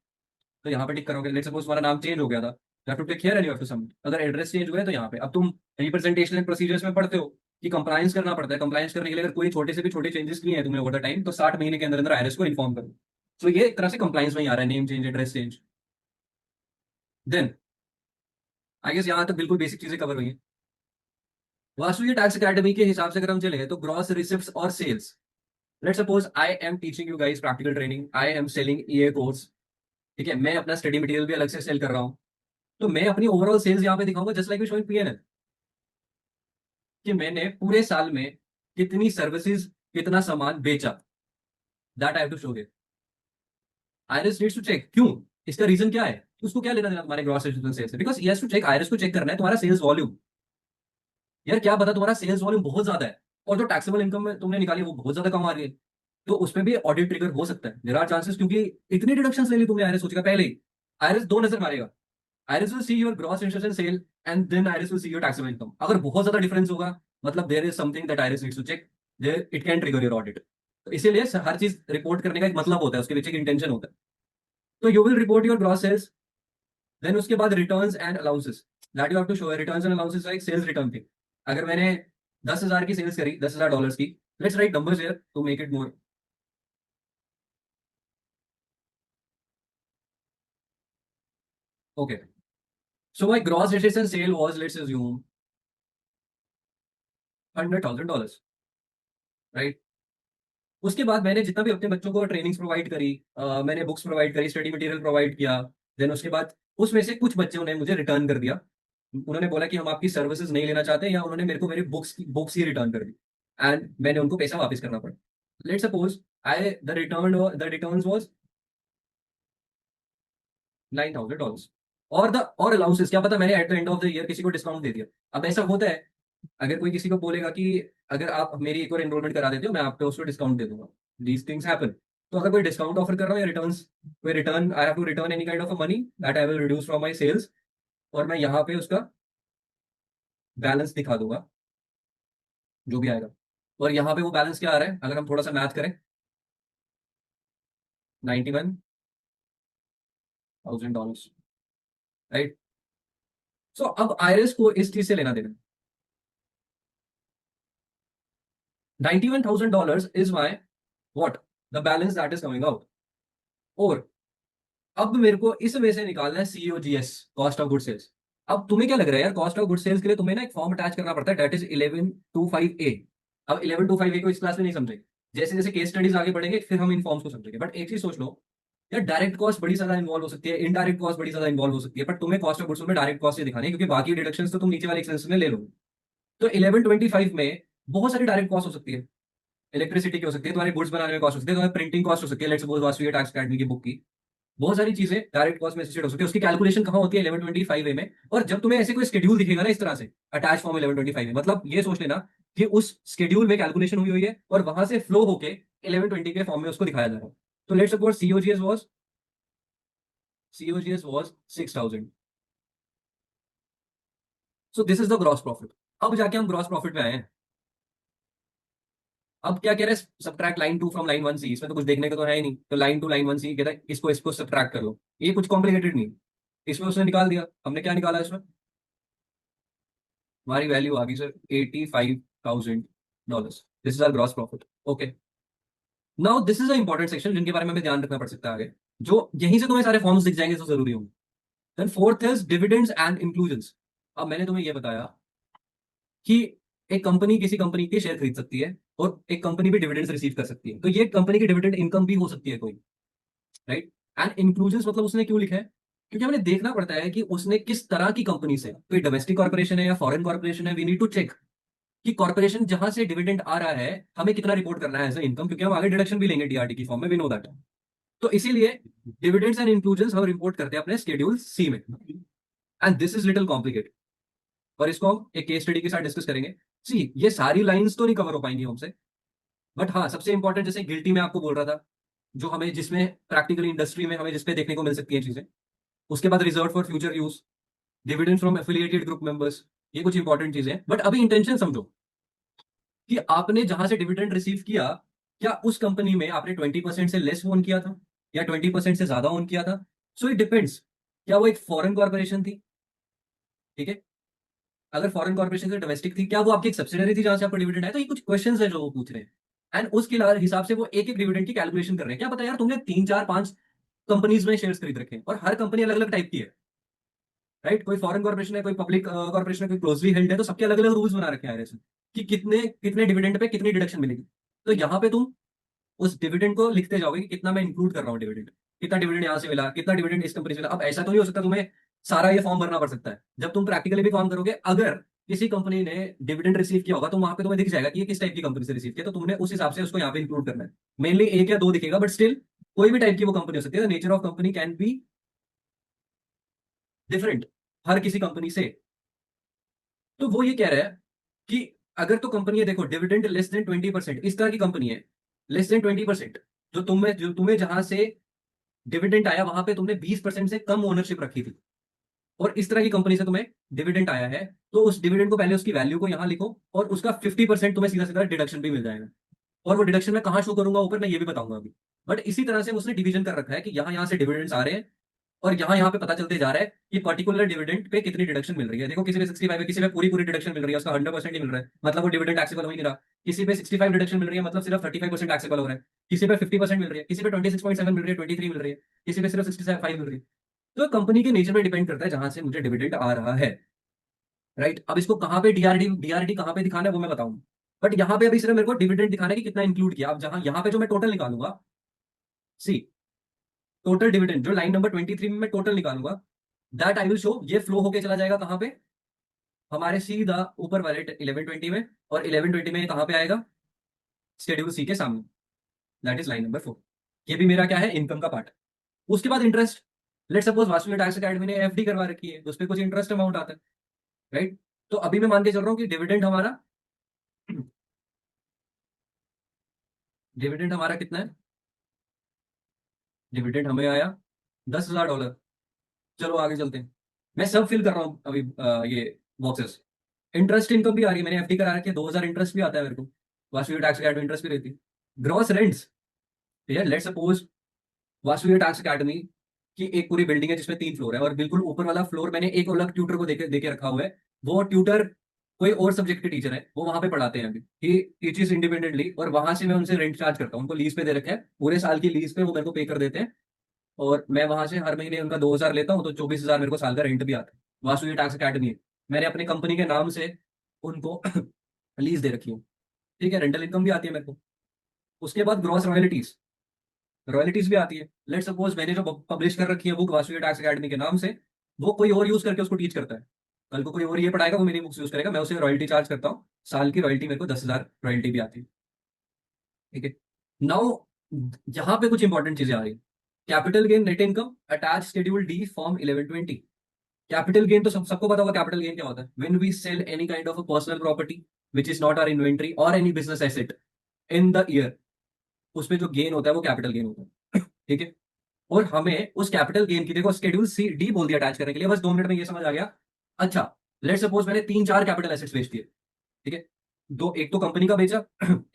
तो यहाँ पे टिक करोगे। लेट्स सपोज तुम्हारा नाम चेंज हो गया था, you have to tick here and you have to submit. अगर एड्रेस चेंज हुआ है तो यहाँ पे, अब तुम रिप्रेजेंटेशन एंड प्रोसीजर्स में पढ़ते हो कि कंप्लायंस करना पड़ता है, कंप्लायंस करने के लिए अगर कोई छोटे से भी छोटे चेंजेस किए हैं तुमने ओवर द टाइम, तो 60 महीने के अंदर अंदर IRS को इन्फॉर्म करो। तो ये एक तरह से कंप्लायंस में ही आ रहा है, name change, address change. Then I guess यहाँ तक बिल्कुल बेसिक चीजें कवर हुई हैं। वासु ये टैक्स अकेडमी के हिसाब से अगर हम चले तो ग्रॉस रिसिप्ट्स और sales, let's suppose I am teaching you guys practical training, I am selling EA course, ठीक है, मैं अपना स्टडी मटेरियल भी अलग से सेल कर रहा हूँ, तो मैं अपनी ओवरऑल सेल्स यहाँ पे दिखाऊंगा, जस्ट लाइक शोइंग PNL, कि मैंने पूरे साल में कितनी सर्विसेज, कितना सामान बेचा, that I have to show here. IRS needs to check, क्यों, इसका रीजन क्या है, उसको क्या लेना देना तुम्हारे ग्रॉस सेल्स से, because he to check, IRS को चेक करना है तुम्हारा सेल्स वॉल्यूम। यार क्या पता तुम्हारा सेल्स वॉल्यूम बहुत ज्यादा है और जो टैक्सेबल इनकम में तुमने निकाली वो बहुत ज्यादा कम आ रही है, तो उसमें भी ऑडिट ट्रिगर हो सकता है, देयर आर चांसेस, क्योंकि इतनी डिडक्शंस ले ली तुमने, IRS सोचेगा पहले ही। IRS दो नजर मारेगा, IRS will see your gross interest and sale and then IRS will see your taxable income। अगर बहुत ज्यादा डिफरेंस होगा मतलब there is something that IRS needs to check, there it can trigger your audit। तो इसीलिए हर चीज रिपोर्ट करने का एक मतलब होता है, उसके पीछे एक इंटेंशन होता है। तो you will report your gross sales, then उसके बाद returns and allowances, that you have to show. Returns and allowances like sales return थी, अगर मैंने 10,000 की सेल्स करी, $10,000 की, let's write numbers here to make it more. Okay, so my gross registration sale was, let's assume, $100,000, right. उसके बाद मैंने जितना भी अपने बच्चों को ट्रेनिंग्स प्रोवाइड करी, मैंने बुक्स प्रोवाइड करी, स्टडी मटेरियल प्रोवाइड किया, देन उसके बाद उसमें से कुछ बच्चों ने मुझे रिटर्न कर दिया, उन्होंने बोला कि हम आपकी सर्विसेज नहीं लेना चाहते, या उन्होंने मेरे को मेरी बुक्स ही रिटर्न कर दी, एंड मैंने उनको पैसा वापस करना पड़ा। Late suppose I the return was $9,000, और अलाउंसेस क्या पता मैंने at the end of the year किसी को डिस्काउंट दे दिया। अब ऐसा होता है, अगर कोई किसी को बोलेगा कि अगर आप मेरी एक और एनरोलमेंट करा देते हो मैं आपको उसको डिस्काउंट दे दूंगा, दीज थिंग्स हैपन। तो अगर कोई डिस्काउंट ऑफर कर रहा हूँ या रिटर्न्स, कोई return, I have to return any kind of a money that I will reduce from my sales, और मैं यहाँ पे उसका बैलेंस दिखा दूंगा जो भी आएगा। और यहाँ पे वो बैलेंस क्या आ रहा है, अगर हम थोड़ा सा मैथ करें, $91,000, राइट। सो अब IRS को इस चीज से लेना देना, $91,000 is my what, the balance that is coming out. और अब मेरे को इस वे से निकालना है COGS, cost of good sales. अब तुम्हें क्या लग रहा है यार, कॉस्ट ऑफ गुड सेल्स के लिए तुम्हें ना एक फॉर्म अटैच करना पड़ता है, दैट इज 1125A। अब 1125A को इस क्लास में नहीं समझेंगे, जैसे जैसे केस स्टडीज आगे बढ़ेंगे फिर हम इन फॉर्म्स को समझेंगे। बट एक चीज सोच लो यार, डायरेक्ट कॉस्ट बड़ी ज्यादा इन्वॉल्व हो सकती है, इनडायरेक्ट कॉस्ट बड़ी ज्यादा इन्वॉल्व हो सकती है, बट तुम्हें कॉस्ट ऑफ गुड्स में डायरेक्ट कॉस्ट से दिखानी है, क्योंकि बाकी डिडक्शंस तो तुम नीचे वाले एक्सपेंस में ले लो। तो 1125 में बहुत सारी डायरेक्ट कॉस्ट हो सकती है। इलेक्ट्रिसिटी की हो सकती है, तुम्हारे गुड्स बनाने में कॉस्ट हो सकती है, तुम्हारी प्रिंटिंग कॉस्ट हो सकती है, let's suppose Vasavi tax academy की बुक की। बहुत सारी चीजें डायरेक्ट कॉस्ट में एसोसिएट हो सकती है। उसकी कैलकुलेशन कहाँ होती है? 1125A में। और जब तुम्हें ऐसे कोई शेड्यूल दिखेगा ना इस तरह से अटैच फॉर्म 1125 में, मतलब ये सोच लेना कि उस शेड्यूल में कैलकुलेशन हुई हुई है और वहां से फ्लो होके 1120 के फॉर्म में उसको दिखाया जा रहा है। तो let's suppose COGS was 6000। So this is the gross profit. अब जाके हम ग्रॉस प्रॉफिट में आए हैं। अब क्या कह रहे हैं? Subtract line 2 from line 1C। इसमें तो कुछ देखने का तो है ही नहीं, तो लाइन 2 लाइन 1C कहता है इसको इसको सब्ट्रैक्ट कर लो। ये कुछ कॉम्प्लिकेटेड नहीं। इसमें उसने निकाल दिया, हमने क्या निकाला इसमें? हमारी वैल्यू आ गई sir $85,000। This is our gross profit. Okay, now this is a important section जिनके बारे में हमें ध्यान रखना पड़ सकता है आगे, जो यहीं से तुम्हें सारे फॉर्म्स दिख जाएंगे तो जरूरी होंगे। Then fourth is dividends and inclusions. अब मैंने तुम्हें यह बताया कि एक कंपनी किसी कंपनी के शेयर खरीद सकती है और एक कंपनी भी डिविडेंड्स रिसीव कर सकती है, तो ये कंपनी की डिविडेंड इनकम भी हो सकती है कोई, राइट। एंड इंक्लूजन्स मतलब उसने क्यों लिखा है? क्योंकि हमें देखना पड़ता है कि उसने किस तरह की कंपनी से, कोई डोमेस्टिक कॉर्पोरेशन है या फॉरेन कॉर्पोरेशन है, वी नीड टू चेक कि कॉर्पोरेशन जहां से डिविडेंड आ रहा है हमें कितना रिपोर्ट करना है एज इनकम, क्योंकि हम आगे डिडक्शन भी लेंगे DRT की फॉर्म में, वी नो दैट। तो इसीलिए डिविडेंड्स एंड इंक्लूजन्स हम रिपोर्ट करते हैं अपने शेड्यूल C में। And this is little complicated, और इसको हम एक केस स्टडी के साथ डिस्कस करेंगे। सी ये सारी लाइंस तो नहीं कवर हो पाएंगी हमसे, बट हाँ सबसे इंपॉर्टेंट, जैसे गिल्टी में आपको बोल रहा था, जो हमें जिसमें प्रैक्टिकल इंडस्ट्री में हमें जिसपे देखने को मिल सकती है चीजें। उसके बाद reserve for future use, dividend from affiliated group members, ये कुछ इंपॉर्टेंट चीजें हैं। बट अभी इंटेंशन समझो कि आपने जहां से डिविडेंड रिसीव किया, क्या उस कंपनी में आपने 20% से लेस ओन किया था या 20% से ज्यादा ओन किया था? So it depends. क्या वो एक फॉरेन कॉर्पोरेशन थी? ठीक है, अगर फॉरेन कॉर्पोरेशन से डोमेस्टिक थी, क्या वो आपकी एक सब्सिडरी थी जहां से आपको डिविडेंड है? तो ये कुछ क्वेश्चंस है जो वो पूछ रहे हैं। एंड उसके हिसाब से वो एक एक डिविडेंड की कैलकुलेशन कर रहे हैं। क्या पता यार तुमने 3 4 5 कंपनीज में शेयर्स खरीद रखे हैं और हर कंपनी अलग अलग टाइप की है, राइट। कोई फॉरेन कॉर्पोरेशन है, कोई पब्लिक कॉर्पोरेशन है, कोई क्लोजली हेल्ड है, तो सबके अलग अलग रूल्स बना रखे हैं IRS कि कितने कितने डिविडेंड पे कितनी डिडक्शन मिलेगी। तो यहाँ पे तुम उस डिविडेंड को लिखते जाओगे कि कितना मैं इंक्लूड कर रहा हूँ डिविडेंड, कितना डिविडेंड यहाँ से मिला, कितना डिविडेंड इस कंपनी से मिला। अब ऐसा तो नहीं हो सकता तुम्हें सारा ये फॉर्म भरना पड़ सकता है। जब तुम प्रैक्टिकली भी काम करोगे, अगर किसी कंपनी ने डिविडेंड रिसीव किया होगा तो वहां पे तुम्हें दिख जाएगा कि ये किस टाइप की कंपनी से रिसीव किया, तो तुमने उस हिसाब से उसको यहाँ पे इंक्लूड करना है। मेनली एक या दो दिखेगा, बट स्टिल कोई भी टाइप की वो कंपनी हो सकती है। Nature of company can be different हर किसी कंपनी से। तो वो ये कह रहा है कि अगर तो कंपनी है, देखो डिविडेंड लेस देन 20%, इस तरह की कंपनी है लेस देन 20%, जो तुम्हें जहां से डिविडेंड आया वहां पे तुमने 20% से कम ओनरशिप रखी थी, और इस तरह की कंपनी से तुम्हें डिविडेंड आया है, तो उस डिविडेंड को पहले उसकी वैल्यू को यहां लिखो और उसका 50% तुम्हें सीधा सीधा डिडक्शन भी मिल जाएगा। और वो डिडक्शन मैं कहां शो करूंगा ऊपर, मैं ये भी बताऊंगा अभी। बट इसी तरह से उसने डिवीजन कर रखा है कि यहाँ यहाँ से डिविडेंड्स आ रहे हैं और यहाँ पे पता चलते जा रहा है कि पर्टिकुलर डिविडेंड पे कितनी डिडक्शन मिल रही है। देखो किसी पे 65 है, किसी पे पूरी पूरी डिडक्शन मिल रही है, उसका 100% ही मिल रहा है, मतलब वो डिविडेंड टैक्सेबल हो ही नहीं रहा। किसी पे 65 डिडक्शन मिल रही है, मतलब सिर्फ 35% टैक्सेबल हो रहा है। किसी पे 50% मिल रही है, किसी पे 26.7 मिल रही है, 23 मिल रही है, किसी पे सिर्फ 65 मिल रही है। तो कंपनी के नेचर में डिपेंड करता है जहां से मुझे डिविडेंड आ रहा है, राइट। अब इसको कहाँ पे डीआरडी कहाँ पे दिखाना है वो मैं बताऊंगा। बट यहाँ पे अभी सिर्फ मेरे को डिविडेंड दिखाना है कि कितना इंक्लूड किया। अब जहां यहाँ पे जो मैं टोटल निकालूंगा, सी टोटल डिविडेंड जो लाइन नंबर 23 में मैं टोटल निकालूंगा, दैट आई विल शो, ये फ्लो होके चला जाएगा कहां पे, हमारे सीधा ऊपर वाले 1120 में, और 1120 में ये कहां पे आएगा, शेड्यूल C के सामने, दैट इज लाइन नंबर 4। ये भी मेरा क्या है, इनकम का पार्ट। उसके बाद interest, let suppose Vasudev tax academy ने FD करवा रखी है, उस पर कुछ इंटरेस्ट अमाउंट आता है, राइट। तो अभी मैं मान के चल रहा हूँ कि डिविडेंड हमारा कितना है, डिविडेंड हमें आया $10,000। चलो आगे चलते हैं। मैं सब फिल कर रहा हूँ अभी ये बॉक्सेस। इंटरेस्ट इनकम भी आ रही है, मैंने FD करा रखी है, 2000 इंटरेस्ट भी आता है मेरे को, वासुदेव टैक्स अकेडमी इंटरेस्ट भी रहती है। ग्रॉस रेंट्स, यार let suppose Vasudev tax academy की एक पूरी बिल्डिंग है जिसमें 3 फ्लोर है, और बिल्कुल ऊपर वाला फ्लोर मैंने एक अलग ट्यूटर को देके देके रखा हुआ है। वो ट्यूटर कोई और सब्जेक्ट के टीचर है, वो वहां पे पढ़ाते हैं अभी, ही टीचेस इंडिपेंडेंटली, और वहां से मैं उनसे रेंट चार्ज करता हूँ, उनको लीज पे दे रखा है, पूरे साल की लीज पे वो मेरे को पे कर देते हैं, और मैं वहां से हर महीने उनका 2,000 लेता हूँ, तो 24,000 मेरे को साल का रेंट भी आता है। वासुदेव टैक्स अकेडमी है, मैंने अपनी कंपनी के नाम से उनको लीज दे रखी है। ठीक है, रेंटल इनकम भी आती है मेरे को। उसके बाद ग्रॉस रॉयल्टीज, रॉयल्टीज भी आती है। लेट सपोज मैंने जो पब्लिश कर रखी है बुक वासुदेव टैक्स अकेडमी के नाम से, वो कोई और यूज करके उसको टीच करता है, कल को कोई और ये पढ़ाएगा, वो मेरी बुक्स यूज करेगा, मैं उसे रॉयल्टी चार्ज करता हूँ, साल की रॉयल्टी मेरे को 10,000 रॉयल्टी भी आती है। ठीक है, नाउ यहाँ पे कुछ इंपॉर्टेंट चीजें आ रही है। Capital gain net income attach schedule D form 1120। Capital gain तो सबको पता होगा, कैपिटल गेन क्या होता है, when we sell any kind of a personal property which is not our inventory और any business asset in the year, उसमें जो गेन होता है वो कैपिटल गेन होता है। ठीक है, और हमें उस कैपिटल गेन की, देखो शेड्यूल सी डी बोल दिया अटैच करने के लिए, बस 2 मिनट में ये समझ आ गया। अच्छा, लेट सपोज मैंने 3-4 कैपिटल एसेट्स बेच दिए। ठीक है, दो, एक तो कंपनी का बेचा,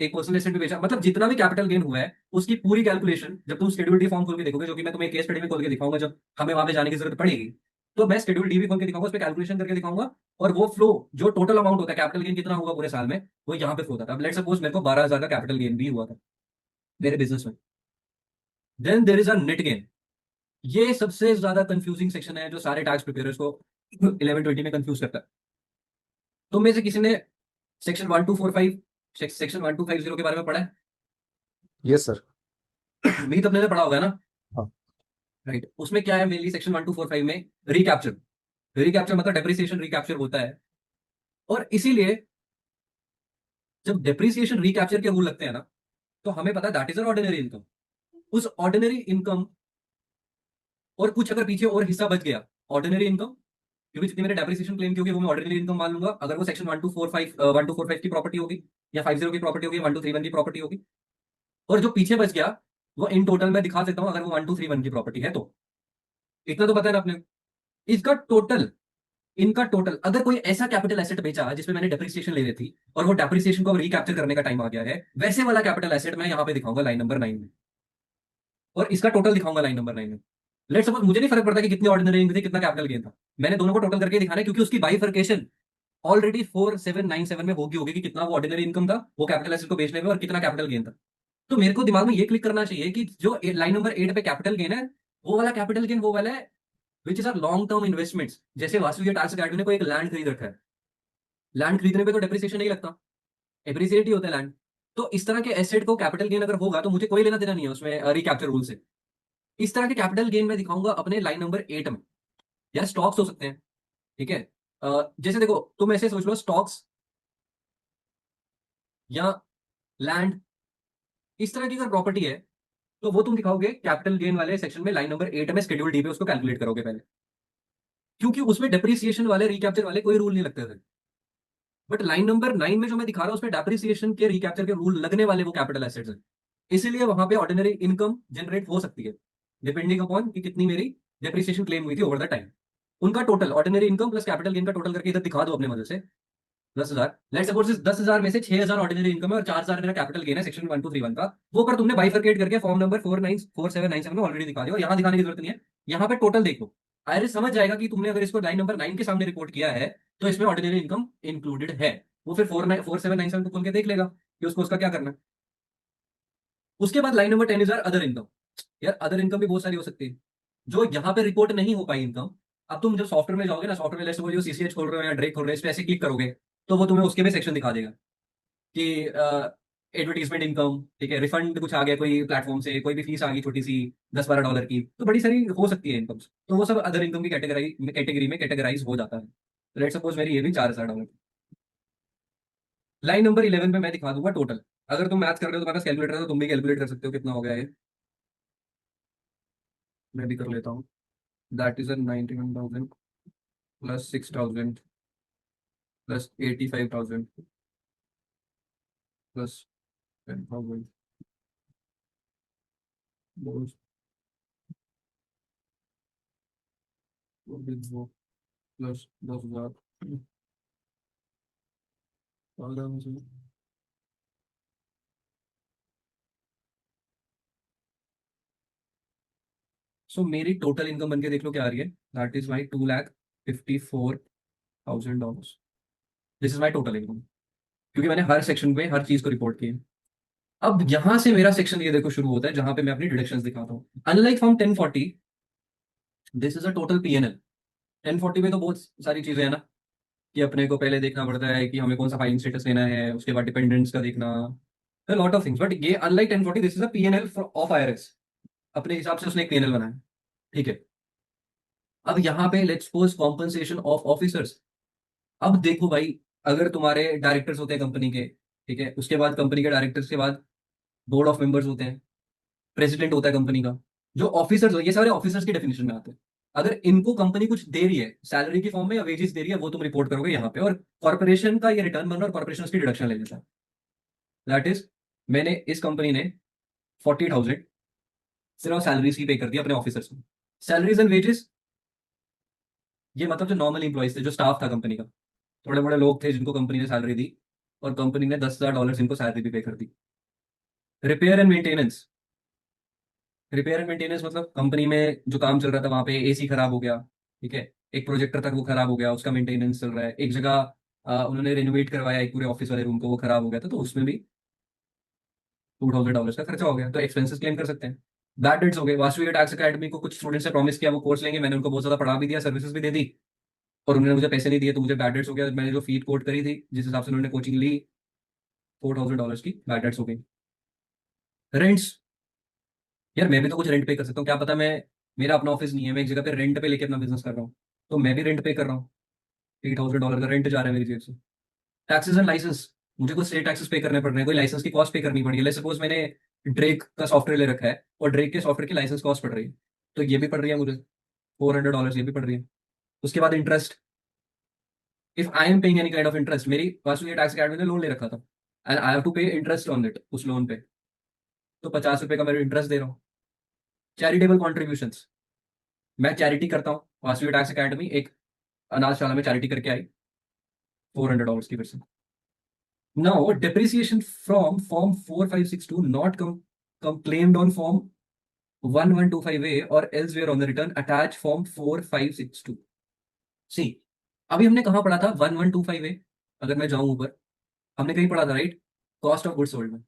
एक पर्सनल एसेट भी बेचा, मतलब जितना भी कैपिटल गेन हुआ है उसकी पूरी कैलकुलेशन जब तुम शेड्यूल डी फॉर्म खोल के देखोगे, जो कि मैं तुम्हें केस स्टडी में खोल के दिखाऊंगा जब हमें वहां पे जाने की जरूरत पड़ेगी, तो मैं शेड्यूल डी भी खोल के दिखाऊंगा, उस पर कैलकुलेशन करके दिखाऊंगा, और वो फ्लो जो टोटल अमाउंट होता है, कैपिटल गेन कितना हुआ पूरे साल में, वो यहाँ पे फ्लो होता था। अब लेट सपोज मेरे को 12,000 का कैपिटल गेन भी हुआ था मेरे बिजनेस में, then there is a net gain. ये सबसे ज्यादा कंफ्यूजिंग सेक्शन है जो सारे टैक्स प्रिपेयर्स को 1120 में कंफ्यूज करता है। तुम में से किसी ने सेक्शन 1245, सेक्शन 1250 के बारे में पढ़ा है? Yes sir. मीत अपने ने पढ़ा होगा ना? हाँ। राइट, उसमें क्या है मेनली सेक्शन 1245 में, रिकैप्चर। रिकैप्चर मतलब डेप्रिसिएशन रिकैप्चर होता है, और इसीलिए जब डेप्रिसिएशन रिकैप्चर के रूल लगते हैं ना, तो हमें पता है that is an ordinary income. उस ऑर्डिनरी इनकम और कुछ अगर पीछे और हिस्सा बच गया ऑर्डिनरी इनकम, क्योंकि जितनी मैंने डेप्रिसिएशन क्लेम की होगी वो मैं ऑर्डिनरी इनकम मान लूंगा, अगर वो सेक्शन 1245 की प्रॉपर्टी होगी, या 50 की प्रॉपर्टी होगी, 1231 की प्रॉपर्टी होगी, और जो पीछे बच गया वो इन टोटल मैं दिखा सकता हूं, अगर वो 1231 की प्रॉपर्टी है तो। इतना तो पता है ना आपने। इसका टोटल, इनका टोटल, अगर कोई ऐसा कैपिटल एसेट बेचा जिसमें मैंने डेप्रिसिएशन ले ली थी, और वो डेप्रिसिएशन को रिकैप्चर करने का टाइम आ गया है, वैसे वाला कैपिटल एसेट मैं यहाँ पे दिखाऊंगा लाइन नंबर 9 में, और इसका टोटल दिखाऊंगा लाइन नंबर 9 में। लेट सपोज मुझे नहीं फर्क पड़ता कि कितनी ऑर्डिनरी इनकम थी, कितना कैपिटल गेन था, मैंने दोनों को टोटल करके दिखाना है, क्योंकि उसकी बाइफर्केशन ऑलरेडी 4797 में होगी कि कितना वो ऑर्डिनरी इनकम था वो कैपिटल एसेट को बेचने में, और कितना कैपिटल गेन था। तो मेरे को दिमाग में ये क्लिक करना चाहिए कि जो लाइन नंबर 8 पे कैपिटल गेन है, वो वाला कैपिटल गेन वो वाला है which is our long term investments. जैसे वासु टैक्स अकेडमी ने कोई एक लैंड खरीद रखा है, लैंड खरीदने पे तो डेप्रिसिएशन नहीं लगता, एप्रिसिएट ही होता है लैंड। तो इस तरह के एसेट को कैपिटल गेन अगर होगा तो मुझे कोई लेना देना नहीं है उसमें रिकैप्चर रूल से। इस तरह के कैपिटल गेन मैं दिखाऊंगा अपने लाइन नंबर 8 में। यार स्टॉक्स हो सकते हैं, ठीक है, जैसे देखो तुम ऐसे सोच लो, स्टॉक्स या लैंड, इस तरह की अगर प्रॉपर्टी है, तो वो तुम दिखाओगे कैपिटल गेन वाले सेक्शन में लाइन नंबर 8 में, शेड्यूल डी पे उसको कैलकुलेट करोगे पहले, क्योंकि उसमें डेप्रिसिएशन वाले रिकैप्चर वाले कोई रूल नहीं लगते थे। बट लाइन नंबर 9 में जो मैं दिखा रहा हूं उसमें डेप्रिसिएशन के रिकैप्चर के रूल लगने वाले वो कैपिटल एसेट्स हैं, इसीलिए वहां पे ऑर्डिनरी इनकम जनरेट हो सकती है, डिपेंडिंग अपॉन कि कितनी मेरी डेप्रिसिएशन क्लेम हुई थी ओवर द टाइम। उनका total ordinary income plus capital gain का टोटल करके इधर दिखा दो अपने मदद से, 10,000। लेट सपोज इस 10,000 में से 6,000 ऑर्डिनरी इनकम है और 4,000 मेरा कैपिटल गेन है सेक्शन 1231 का, वो पर तुमने बाइफरकेट करके फॉर्म नंबर 4797 में ऑलरेडी दिखा दिया, और यहां दिखाने की जरूरत नहीं है। यहाँ पे टोटल देखो, आयरिस समझ जाएगा कि तुमने अगर इसको लाइन नंबर 9 के सामने रिपोर्ट किया है तो इसमें ऑर्डिनरी इनकम इंक्लूडेड है। वो फिर 4797 को खोल के देख लेगा कि उसको उसका क्या करना है। उसके बाद line number 10 is other income. यार अदर इनकम भी बहुत सारी हो सकती है जो यहाँ पे रिपोर्ट नहीं हो पाई इनकम। अब तुम जब सॉफ्टवेयर में जाओगे ना, सॉफ्टवेयर में जैसे जो सीसीएच खोल रहे हो या ड्रेक खोल रहे हो, इस पे ऐसे क्लिक करोगे तो वो तुम्हें उसके भी सेक्शन दिखा देगा कि एडवर्टीजमेंट इनकम, ठीक है, रिफंड कुछ आ गया कोई प्लेटफॉर्म से, कोई भी फीस आ गई छोटी सी $10-12 की, तो बड़ी सारी हो सकती है इनकम्स, तो वो सब अदर इनकम की कैटेगरी में कैटेगराइज हो जाता है। लेट सपोज मेरी ये भी $4,000। लाइन नंबर 11 पे मैं दिखा दूंगा टोटल। अगर तुम मैथ कर रहे हो, तुम्हारे पास कैलकुलेटर है तो तुम भी कैलकुलेट कर सकते हो कितना हो गया ये, मैं भी कर लेता हूँ। That is 91,000 plus 6,000 plus 85,000 plus 10,000 plus 10,000 सो मेरी टोटल इनकम बन के देख लो क्या आ रही है, that is my $2,54,000। This is my total income, क्योंकि मैंने हर सेक्शन पे हर चीज को रिपोर्ट किया। अब यहां से मेरा सेक्शन ये देखो शुरू होता है, जहां पे मैं अपनी डिडक्शंस दिखाता हूँ। Unlike form 1040, this is a total PNL. 1040 में तो बहुत सारी चीजें हैं ना, कि अपने को पहले देखना पड़ता है कि हमें कौन सा फाइलिंग स्टेटस लेना है, उसके बाद डिपेंडेंट्स का देखना, लॉट ऑफ थिंग्स। बट ये unlike 1040, this is a PNL of IRS. अपने हिसाब से उसने एक पीएनएल बनाया, ठीक है। अब यहाँ पे let's suppose compensation of officers. अब देखो भाई, अगर तुम्हारे डायरेक्टर्स होते हैं कंपनी के, ठीक है, उसके बाद कंपनी के डायरेक्टर्स के बाद बोर्ड ऑफ मेंबर्स होते हैं, प्रेसिडेंट होता है कंपनी का, जो ऑफिसर्स हो, ये सारे ऑफिसर्स की डेफिनेशन में आते हैं। अगर इनको कंपनी कुछ दे रही है सैलरी की फॉर्म में या वेजेस दे रही है, वो तुम रिपोर्ट करोगे यहाँ पे, और कॉर्पोरेशन का ये रिटर्न बन रहा है और कॉर्पोरेशन उसकी डिडक्शन ले लेता है। दैट इज, मैंने इस कंपनी ने 40,000 सिर्फ सैलरीज की पे कर दी अपने ऑफिसर्स को। सैलरीज एंड वेजेस, ये मतलब जो नॉर्मल इंप्लॉइज थे, जो स्टाफ था कंपनी का, थोड़े बड़े लोग थे जिनको कंपनी ने सैलरी दी, और कंपनी ने $10,000 इनको सैलरी भी पे कर दी। Repair and maintenance, repair and maintenance मतलब कंपनी में जो काम चल रहा था, वहां पे एसी खराब हो गया, ठीक है, एक प्रोजेक्टर तक वो खराब हो गया, उसका मेंटेनेंस चल रहा है। एक जगह उन्होंने रेनोवेट करवाया एक पूरे ऑफिस वाले रूम को, वो खराब हो गया था, तो उसमें भी $2,000 का खर्चा हो गया, तो एक्सपेंसेस क्लेम कर सकते हैं। बैड डेट्स हो गए। वासुदेव टैक्स अकेडमी को कुछ स्टूडेंट्स ने प्रॉमिस किया वो कोर्स लेंगे, मैंने उनको बहुत ज्यादा पढ़ा भी दिया, सर्विसेज भी दे दी, और उन्होंने मुझे पैसे नहीं दिए, तो मुझे बैड डेट्स हो गया। मैंने जो फीस कोट करी थी, जिस हिसाब से उन्होंने कोचिंग ली, $4,000 की बैड डेट्स हो गई। रेंट्स, यार मैं भी तो कुछ रेंट पे कर सकता हूँ, क्या पता मैं, मेरा अपना ऑफिस नहीं है, मैं एक जगह पे रेंट पे लेके अपना बिजनेस कर रहा हूँ, तो मैं भी रेंट पे कर रहा हूँ। $8,000 का रेंट जा रहा है मेरी जेब से। टैक्सेस एंड लाइसेंस, मुझे कुछ स्टेट टैक्सेस पे करने पड़ रहे हैं, कोई लाइसेंस की कॉस्ट पे करनी पड़ी है। सपोज मैंने ड्रेक का सॉफ्टवेयर ले रखा है, और ड्रेक के सॉफ्टवेयर की लाइसेंस कॉस्ट पड़ रही है, तो ये भी पड़ रही है मुझे $400, ये भी पड़ रही है। उसके बाद interest, if I am paying any kind of interest, मेरी पास ये टैक्स अकेडमी ने लोन ले रखा था, एंड आई हैव टू पे इंटरेस्ट ऑन इट, उस लोन पे, तो $50 का मैं इंटरेस्ट दे रहा हूँ। चैरिटेबल कॉन्ट्रीब्यूशंस, मैं चैरिटी करता हूँ, वासवी टैक्स अकेडमी एक अनाथशाला में चैरिटी करके आई, $400 की फिर से। Now, depreciation from Form 4562 not claimed on Form 1125A or elsewhere on the return, attach Form 4562. See, अभी हमने कहाँ पढ़ा था 1125A? अगर मैं जाऊं ऊपर, हमने कहीं पढ़ा था, right? Cost of goods sold में।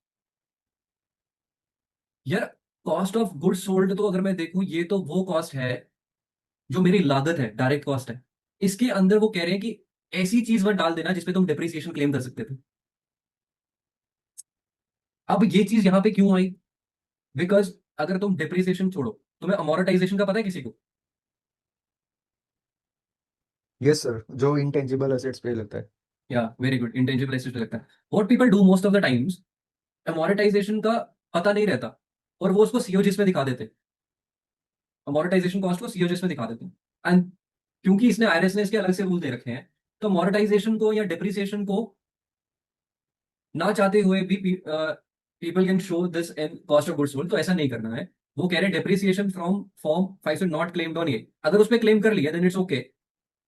यार, कॉस्ट ऑफ गुड्स सोल्ड तो अगर मैं देखूं, ये तो वो कॉस्ट है जो मेरी लागत है, डायरेक्ट कॉस्ट है। इसके अंदर वो कह रहे हैं कि ऐसी चीज मत डाल देना जिसपे तुम डिप्रिसिएशन क्लेम कर सकते थे। अब ये चीज यहां पे क्यों आई? बिकॉज अगर तुम डिप्रिसिएशन छोड़ो, तुम्हें अमोर्टाइजेशन का पता है किसी को? यस सर, जो इंटेंजिबल एसेट्स पे लगता है। या वेरी गुड, इंटेंजिबल एसेट लगता है। What people do most of the times, amortisation का पता नहीं रहता, और वो उसको सीओजीएस में दिखा देते हैं, अमोर्टाइजेशन कॉस्ट को सीओजीएस में दिखा देते हैं। एंड क्योंकि इसने आईआरएस ने इसके अलग से रूल दे रखे हैं, तो अमोर्टाइजेशन को या डिप्रिसिएशन को ना चाहते हुए भी people can show this in cost of goods sold, तो ऐसा नहीं करना है। वो कह रहे हैं डिप्रिसिएशन फ्रॉम फॉर्म 5 से नॉट क्लेम्ड ऑन ये, अगर उस पर क्लेम कर लिया देन इट्स ओके,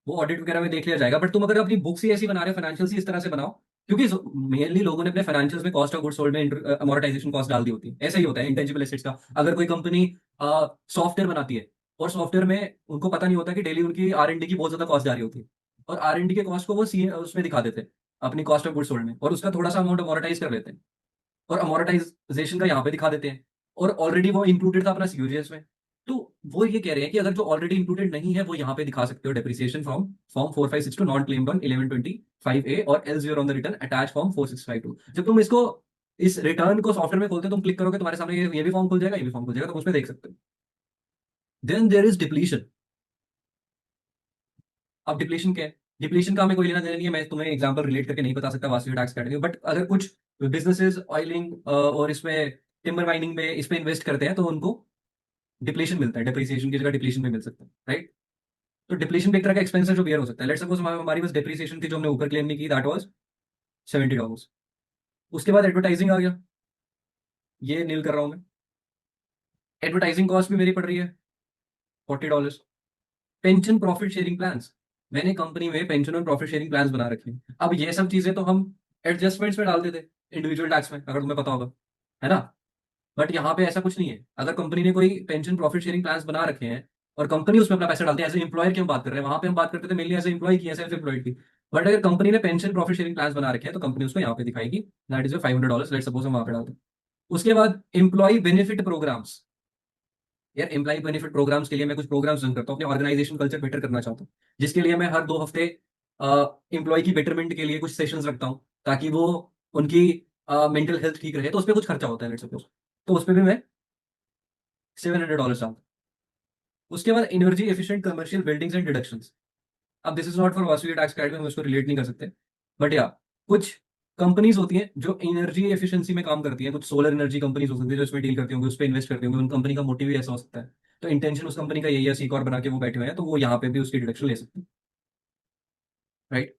वो ऑडिट वगैरह में देख लिया जाएगा। बट तुम अगर अपनी बुक्स ही ऐसी बना रहे हो, फाइनेंशियल ही इस तरह से बनाओ, क्योंकि मेनली लोगों ने अपने फाइनेंशियल्स में कॉस्ट ऑफ गुड्स सोल्ड में अमोर्टाइजेशन कॉस्ट डाल दी होती है। ऐसा ही होता है इंटेंजिबल एसेट्स का। अगर कोई कंपनी सॉफ्टवेयर बनाती है, और सॉफ्टवेयर में उनको पता नहीं होता कि डेली उनकी R&D की बहुत ज्यादा कॉस्ट जा रही होती है, और R&D के कॉस्ट को वो उसमें दिखा देते हैं अपनी कॉस्ट ऑफ गुड्स सोल्ड में, और उसका थोड़ा सा अमाउंट अमोर्टाइज कर लेते हैं, और अमोर्टाइजेशन का यहाँ पे दिखा देते हैं, और ऑलरेडी वो इंक्लूडेड था अपना सीओजीएस में। तो वो ये कह रहे हैं कि अगर जो ऑलरेडी इंक्लूडेड नहीं है, वो यहाँ पे दिखा सकते हो depreciation from form 4562 not claimed on 1125A और elsewhere on the return attach form 4652। जब तुम इसको, इस रिटर्न को सॉफ्टवेयर में खोलते हो, तुम क्लिक करोगे, तुम्हारे सामने ये भी फॉर्म खुल जाएगा, ये भी फॉर्म खुल जाएगा, तुम उसमें देख सकते हो। Then there is depletion. अब डिप्लीशन क्या है? डिप्लीशन का हमें कोई लेना देना नहीं है, मैं तुम्हें एग्जांपल रिलेट करके नहीं बता सकता वासवी टैक्स अकेडमी, बट अगर कुछ बिजनेसेस ऑयलिंग और इसमें टिम्बर माइनिंग में इस पे इन्वेस्ट करते हैं, तो उनको डिप्लीशन मिलता है, डिप्रिसिएशन की जगह डिप्लीशन भी मिल सकता है, राइट? तो डिप्लीशन भी एक तरह का एक्सपेंस है जो बियर हो सकता है। लेट्स सपोज हमारी बस डिप्रिसिएशन थी जो हमने ऊपर क्लेम नहीं की, दैट वाज $70। उसके बाद एडवर्टाइजिंग आ गया, ये नील कर रहा हूं मैं, एडवर्टाइजिंग कॉस्ट भी मेरी पड़ रही है $40। पेंशन प्रॉफिट शेयरिंग प्लान्स, मैंने कंपनी में पेंशन और प्रॉफिट शेयरिंग प्लान्स बना रखे हैं। अब ये सब चीजें तो हम एडजस्टमेंट्स में डाल देते इंडिविजुअल टैक्स में, अगर तुम्हें पता होगा, है ना? बट यहाँ पे ऐसा कुछ नहीं है। अगर कंपनी ने कोई पेंशन प्रॉफिट शेयरिंग प्लान्स बना रखे हैं, और कंपनी उसमें अपना पैसा डालती है, एज ए एम्प्लॉयर की हम बात कर रहे हैं, वहां पे हम बात करते थे मेनली एज ए एम्प्लॉय की, एज एम्प्लॉयड की। बट अगर कंपनी ने पेंशन प्रॉफिट शेयरिंग प्लान बना रखे हैं तो कंपनी उसको यहाँ पे दिखाएगी, दैट इज $500, लेट सपोज हम वहां पे डालते हैं। उसके बाद एम्प्लॉय बेनिफिट प्रोग्राम्स। यार एम्प्लॉय बेनिफिट प्रोग्राम्स के लिए मैं कुछ प्रोग्राम्स रन करता हूँ, अपने ऑर्गेनाइजेशन कल्चर बेटर करना चाहता हूँ, जिसके लिए मैं हर 2 हफ्ते एम्प्लॉय की बेटरमेंट के लिए कुछ सेशंस रखता हूँ, ताकि वो उनकी मेंटल हेल्थ ठीक रहे। तो उस पर कुछ खर्चा होता है, लेट सपोज, तो उस पर भी मैं $700 डालता हूँ। उसके बाद energy efficient commercial buildings and deductions. अब दिस इज नॉट फॉर वासुकी टैक्स क्रेडिट, हम उसको रिलेट नहीं कर सकते, बट या कुछ कंपनीज होती हैं जो एनर्जी एफिशिएंसी में काम करती हैं, कुछ सोलर एनर्जी कंपनीज हो सकती है जो इसमें डील करती होंगी, उस पर इन्वेस्ट करती होंगी, उन कंपनी का मोटिव भी ऐसा हो सकता है। तो इंटेंशन उस कंपनी का यही है, सीक और बना के वो बैठे हुए हैं, तो वो यहाँ पे भी उसकी डिडक्शन ले सकते हैं, right.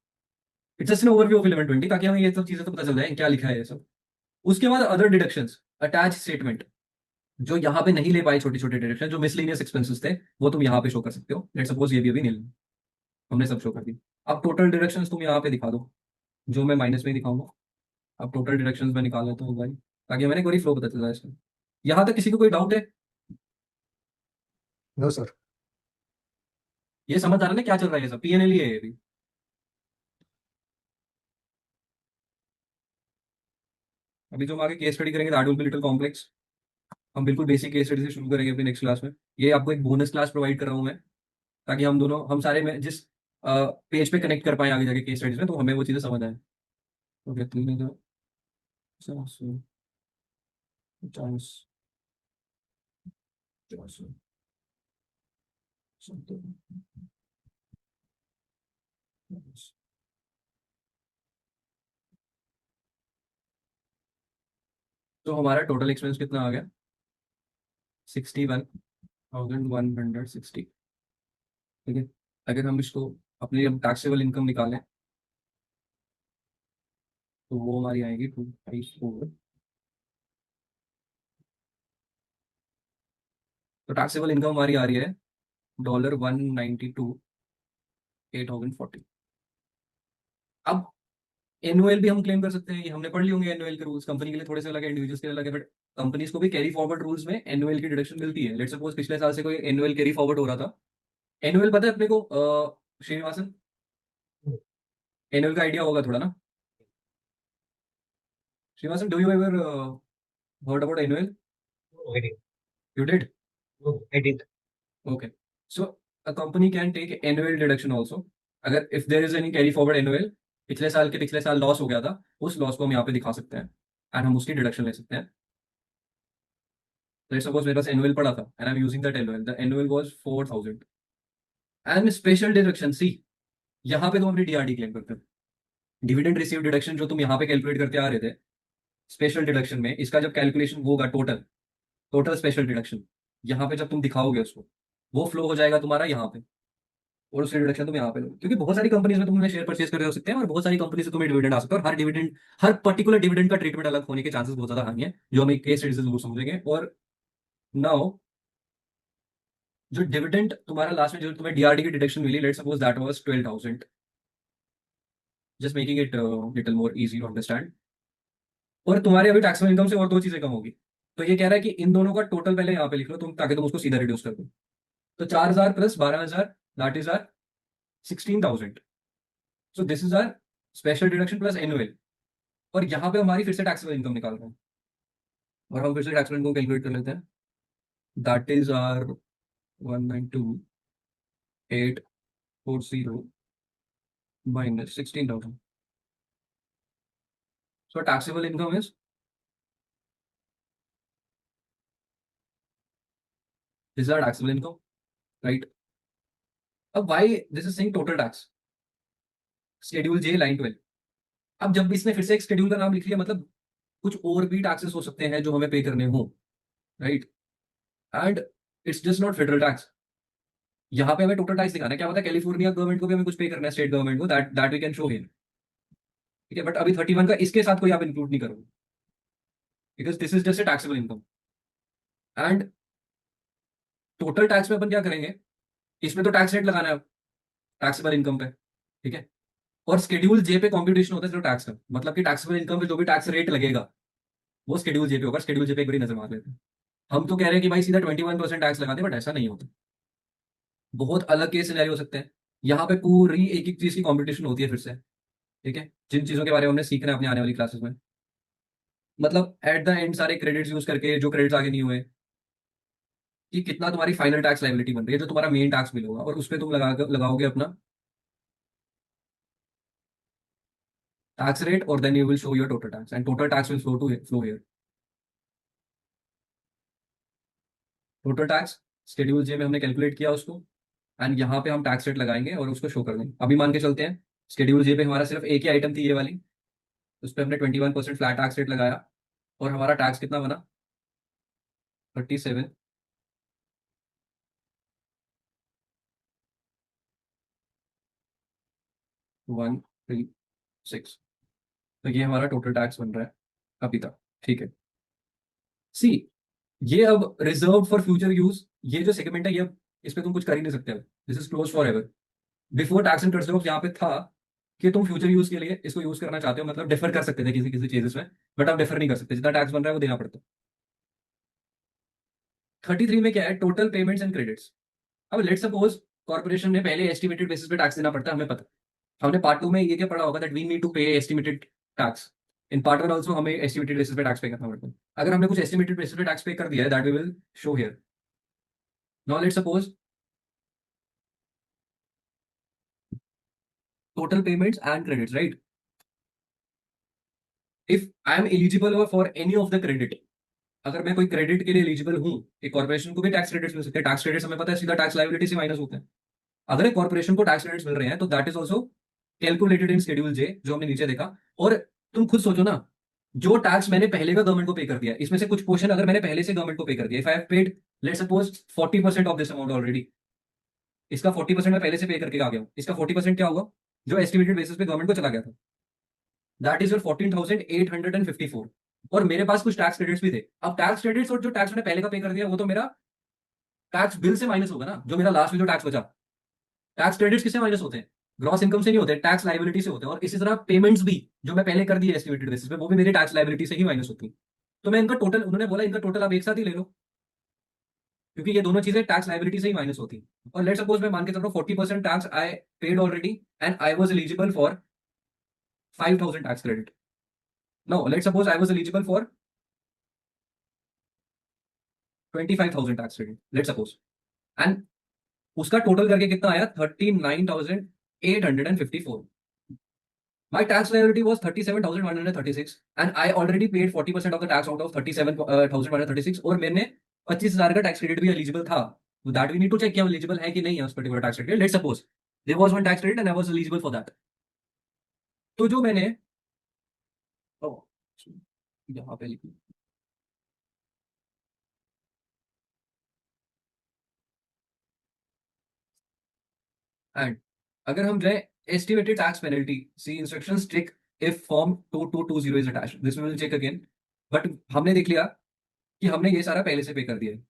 It's just an overview of 1120, ताकि हमें ये सब चीजें तो पता चल जाए क्या लिखा है ये सब। उसके बाद अदर डिडक्शंस, अटैच स्टेटमेंट, जो यहाँ पे नहीं ले पाए, छोटे छोटे डिडक्शन जो मिसलेनियस एक्सपेंसेस थे, वो तुम यहाँ पे शो कर सकते हो। लेट सपोज ये भी अभी नहीं, हमने सब शो कर दी। अब टोटल डिडक्शंस तुम यहाँ पे दिखा दो, जो मैं माइनस में ही दिखाऊंगा। अब टोटल डिडक्शंस में निकाल लेता हूँ भाई, ताकि मैंने कोई फ्लो पता चला इसका। यहाँ तक किसी को कोई डाउट है? No sir. ये समझ आ रहा है ना क्या चल रहा है, ये सब पीएनएल ही है ये भी। अभी जो हम आगे केस स्टडी करेंगे that will be little complex. हम बिल्कुल बेसिक केस स्टडी से शुरू करेंगे अपनी नेक्स्ट क्लास में। ये आपको एक बोनस क्लास प्रोवाइड कर रहा हूँ मैं, ताकि हम दोनों, हम सारे में जिस पेज पे कनेक्ट कर पाए आगे जाके केस स्टडीज में, तो हमें वो चीजें समझ आए। ओके, 3,450, 450। तो हमारा टोटल एक्सपेंस कितना आ गया? 61,160। ठीक है। अगर हम इसको अपनी टैक्सेबल इनकम निकालें, तो वो हमारी आएगी 254। तो टैक्सेबल इनकम हमारी आ रही है $192,840। अब एनुअल भी हम क्लेम कर सकते हैं, ये हमने पढ़ लिए होंगे एनुअल के रूल्स, कंपनी के लिए थोड़े से अलग है, इंडिविजुअल्स के लिए अलग है, बट कंपनीज को भी कैरी फॉरवर्ड रूल्स में एनुअल की डिडक्शन मिलती है। लेट्स सपोज पिछले साल से कोई एनुअल कैरी फॉरवर्ड हो रहा था। एनुअल पता है अपने को, श्रीनिवासन, एनुअल का आइडिया होगा थोड़ा ना? Srinivasan, do you ever heard about annual? I did. You did? I did. Okay. So a company can take annual deduction also. अगर if there is any carry forward annual, पिछले साल के पिछले साल लॉस हो गया था, उस लॉस को हम यहाँ पे दिखा सकते हैं एंड हम उसकी डिडक्शन ले सकते हैं। लेट्स सपोज मेरे पास एनुअल पड़ा था and I am using that annual, the annual was 4,000 and special deduction see, यहाँ पे तुम अपनी डीआरडी क्लेम करते हो। डिविडेंड रिसीव डिडक्शन जो तुम यहाँ पे कैलकुलेट करते आ रहे थे स्पेशल डिडक्शन में, इसका जब कैलकुलेशन होगा टोटल, टोटल स्पेशल डिडक्शन, यहाँ पे जब तुम दिखाओगे उसको, वो फ्लो हो जाएगा तुम्हारा यहाँ पे, और उससे डिडक्शन तुम यहाँ पे लो। क्योंकि बहुत सारी कंपनीज में तुमने शेयर परचेज कर रहे हो सकते हैं, और बहुत सारी कंपनी से तुम्हें डिविडेंड आ सकता है, और हर डिविडेंड, हर पर्टिकुलर डिविडेंड का ट्रीटमेंट अलग होने के चांसेस बहुत ज्यादा हाई है, जो हम एक केस स्टडी से जरूर समझेंगे। और नाउ जो डिविडेंड तुम्हारा लास्ट में जो तुम्हें डीआरडी की डिडक्शन मिली, let's suppose that was 12,000, just making it little more easy to understand. और तुम्हारे अभी टैक्सेबल इनकम से और 2 चीजें कम होगी, तो ये कह रहा है कि इन दोनों का टोटल पहले यहाँ पे लिख लो तुम, ताकि तुम उसको सीधा रिड्यूस कर दो। तो 4,000 plus 12,000, that is our 16,000। So this is our special deduction plus annual. और यहाँ पे हमारी फिर से टैक्सेबल इनकम निकाल रहे हैं, और हम फिर से टैक्सेबल इनकम कैलकुलेट कर लेते हैं। That is our 192,840 minus 16,000। So taxable income is, this is our taxable income, right. अब why this is saying total tax, schedule J line 12। अब जब भी इसने फिर से एक शेड्यूल का नाम लिख लिया, मतलब कुछ और भी टैक्सेस हो सकते हैं जो हमें पे करने हो, right. And it's just not federal tax. यहाँ पे हमें टोटल टैक्स दिखाना है, क्या पता कैलिफोर्निया गवर्नमेंट को भी हमें कुछ पे करना है, स्टेट गवर्नमेंट को, that that we can show here. ठीक है, बट अभी 31 का इसके साथ कोई आप इंक्लूड नहीं करोगे, because this is just a taxable income. And total tax में अपन क्या करेंगे, इसमें तो टैक्स रेट लगाना है टैक्सेबल इनकम पे, ठीक है। और शेड्यूल जे पे कॉम्पिटिशन होता है जो टैक्स का, मतलब कि टैक्सेबल इनकम पे जो भी टैक्स रेट लगेगा वो शेड्यूल जे पे होगा। शेड्यूल जे पे एक बार नजर मार लेते हैं। हम तो कह रहे हैं कि भाई सीधा 21% टैक्स लगा दे, बट ऐसा नहीं होता। बहुत अलग केस सिनेरियो हो सकते हैं, यहाँ पे पूरी एक एक चीज की कंपटीशन होती है फिर से, ठीक है, जिन चीजों के बारे में हमने सीखना है अपने आने वाली क्लासेस में। मतलब एट द एंड सारे क्रेडिट्स यूज करके जो क्रेडिट्स आगे नहीं हुए, कि कितना तुम्हारी फाइनल टैक्स लाइबिलिटी बन रही है, जो तुम्हारा मेन टैक्स बिल होगा, और उस पर तुम लगाओगे अपना टैक्स रेट, और then you will show your total tax, and total tax will flow here. Total tax schedule J में हमने कैलकुलेट किया उसको, एंड यहाँ पे हम टैक्स रेट लगाएंगे और उसको शो कर देंगे। अभी मान के चलते हैं शेड्यूल जे पे हमारा सिर्फ एक ही आइटम थी, ये वाली, उस पर हमने 21% फ्लैट टैक्स रेट लगाया, और हमारा टैक्स कितना बना, 37, 136। तो ये हमारा टोटल टैक्स बन रहा है अभी तक, ठीक है। सी, ये अब रिजर्व फॉर फ्यूचर यूज, ये जो सेगमेंट है, ये अब इस पे तुम कुछ कर ही नहीं सकते, अब this is close for ever. Before tax and traditional यहाँ पे था कि तुम फ्यूचर यूज के लिए इसको यूज करना चाहते हो, मतलब डिफर कर सकते थे किसी किसी चीजेस में, बट अब डिफर नहीं कर सकते, जितना टैक्स बन रहा है वो देना पड़ता है। 33 में क्या है, टोटल पेमेंट्स एंड क्रेडिट्स। अब लेट सपोज कॉर्पोरेशन ने पहले एस्टिमेटेड बेसिस पे टैक्स देना पड़ता है, हमें पता है। हमने पार्ट 2 में ये क्या पढ़ा होगा, दैट वी नीड टू पे estimated tax. In part 1 also हमें एस्टिमेटेड बेसिस पे टैक्स पे करना पड़ता है। अगर हमने कुछ एस्टिमेटेड बेसिस पे टैक्स पे कर दिया है, that we will show here. Now let suppose total payments and credits, right. If I am eligible for any of the credit, अगर मैं कोई क्रेडिट के लिए एलिजिबल हूँ, एक कॉर्पोरेशन को भी टैक्स क्रेडिट्स मिल सकते हैं। टैक्स क्रेडिट्स हमें पता है सीधा टैक्स लायबिलिटी से माइनस होते हैं। अगर एक कॉर्पोरेशन को टैक्स क्रेडिट्स मिल रहे हैं, तो that is also calculated in schedule J, जो हमने नीचे देखा। और तुम खुद सोचो ना, जो टैक्स मैंने पहले का गवर्नमेंट को पे कर दिया, इसमें से कुछ पोर्शन अगर मैंने पहले से गवर्नमेंट को पे कर दिया, if I have paid let's suppose 40% of this amount already, इसका 40% मैं पहले से पे करके आ गया हूँ, इसका 40% क्या होगा, जो एस्टिमेटेड बेसिस पे गवर्नमेंट को चला गया था, दैट इज योर 14,854। और मेरे पास कुछ टैक्स क्रेडिट्स भी थे। अब टैक्स क्रेडिट्स और जो टैक्स मैंने पहले का पे कर दिया, वो तो मेरा टैक्स बिल से माइनस होगा ना, जो मेरा लास्ट में जो टैक्स बचा। टैक्स क्रेडिट्स किससे माइनस होते हैं, ग्रॉस इनकम से नहीं होते, टैक्स लाइबिलिटी से होते हैं। और इसी तरह पेमेंट्स भी जो मैं पहले कर दिए एस्टिमेटेड बेसिस पे, वो भी मेरी टैक्स लाइबिलिटी से ही माइनस होती है। तो मैं इनका टोटल, उन्होंने बोला इनका टोटल आप एक साथ ही ले लो, क्योंकि ये दोनों चीजें टैक्स लाइबिलिटी से ही माइनस होती है। और लेट सपोज मैं मान के चल रहा हूँ 40% tax I paid already, and I was eligible for 5,000 tax credit. No, let suppose I was eligible for 25,000 tax credit, let suppose. And उसका टोटल करके कितना आया, 39,854। My tax liability was 37,136 and I already paid 40% of the tax out of 37,136, और मैंने 25,000 का टैक्स क्रेडिट भी एलिजिबल था। That we need to check कि हम एलिजिबल है कि नहीं है उस particular tax credit. Let suppose there was one tax credit and I was eligible for that. तो जो मैंने ओ, यहाँ पे लिखी, एंड अगर हम जाए estimated tax penalty, see instructions tick if form 2220 is attached, this we will check again. But हमने देख लिया कि हमने ये सारा पहले से पे कर दिया है,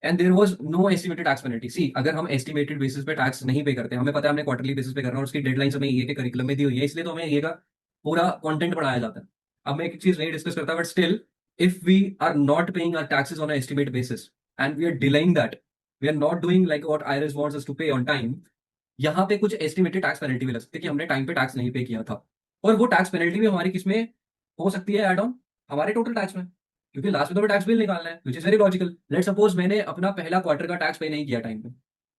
and there was no estimated tax penalty. See, अगर हम एस्टिमेटेड बेसिस पे टैक्स नहीं पे करते, हमें पता है हमने क्वार्टरली बेसिस पे करना है, और उसकी डेडलाइंस हमें ये के करिकुलम में दी हुई है, इसलिए तो हमें ये का पूरा कंटेंट पढ़ाया जाता है। अब मैं एक चीज नहीं डिस्कस करता, but still if we are not paying our taxes on estimate basis and we are delaying that, we are not doing like what IRS wants us to pay on time, यहाँ पे कुछ एस्टिमेटेड टैक्स पेनल्टी भी लग सकती है कि हमने टाइम पे टैक्स नहीं पे किया था। और वो टैक्स पेनल्टी भी हमारी किसमें हो सकती है, एड ऑन हमारे टोटल टैक्स में, क्योंकि लास्ट में तो टैक्स बिल निकालना है, which is very logical. Let suppose मैंने अपना पहला क्वार्टर का टैक्स पे नहीं किया टाइम पे,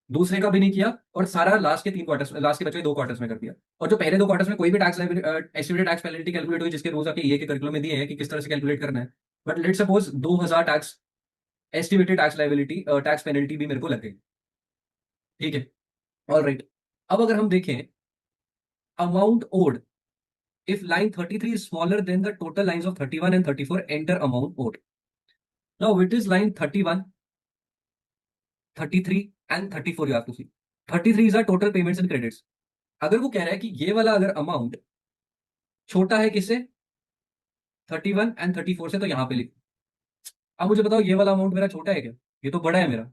दूसरे का भी नहीं किया, और सारा लास्ट के 3 क्वार्टर्स, लास्ट के बचे 2 क्वार्टर्स में कर दिया। और जो पहले 2 क्वार्टर्स में कोई भी tax estimated tax penalty calculate हुई, जिसके रूल्स आपके ये के करिकुलम में दिए हैं कि किस तरह से कैलकुलेट करना है, but let suppose 2,000 tax estimated tax liability tax penalty भी मेरे को लग गई, ठीक है, ऑल राइट। अब अगर हम देखें amount odd, if line 33 is smaller than the total lines of 31 and 34, enter amount owed. Now it is line 31, 33 and 34, you have to see 33 is our total payments and credits। अगर वो कह रहा है कि ये वाला अगर अमाउंट छोटा है किससे, 31 एंड 34 से, तो यहाँ पे लिख। अब मुझे बताओ ये वाला अमाउंट मेरा छोटा है क्या, ये तो बड़ा है मेरा,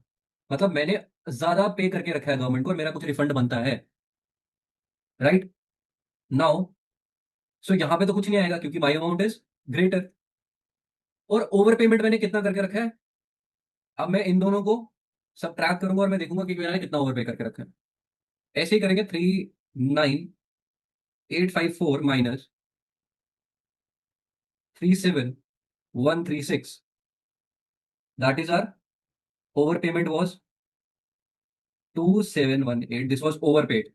मतलब मैंने ज्यादा पे करके रखा है गवर्नमेंट को, और मेरा कुछ रिफंड बनता है, राइट। नाउ सो यहाँ पे तो कुछ नहीं आएगा क्योंकि माई अमाउंट इज ग्रेटर। और ओवर पेमेंट मैंने कितना करके रखा है, अब मैं इन दोनों को सब ट्रैक करूंगा और मैं देखूंगा कि मैंने कितना ओवर पे करके रखा है। ऐसे ही करेंगे 39854 minus 37136, that is our overpayment was 2718. This was overpaid.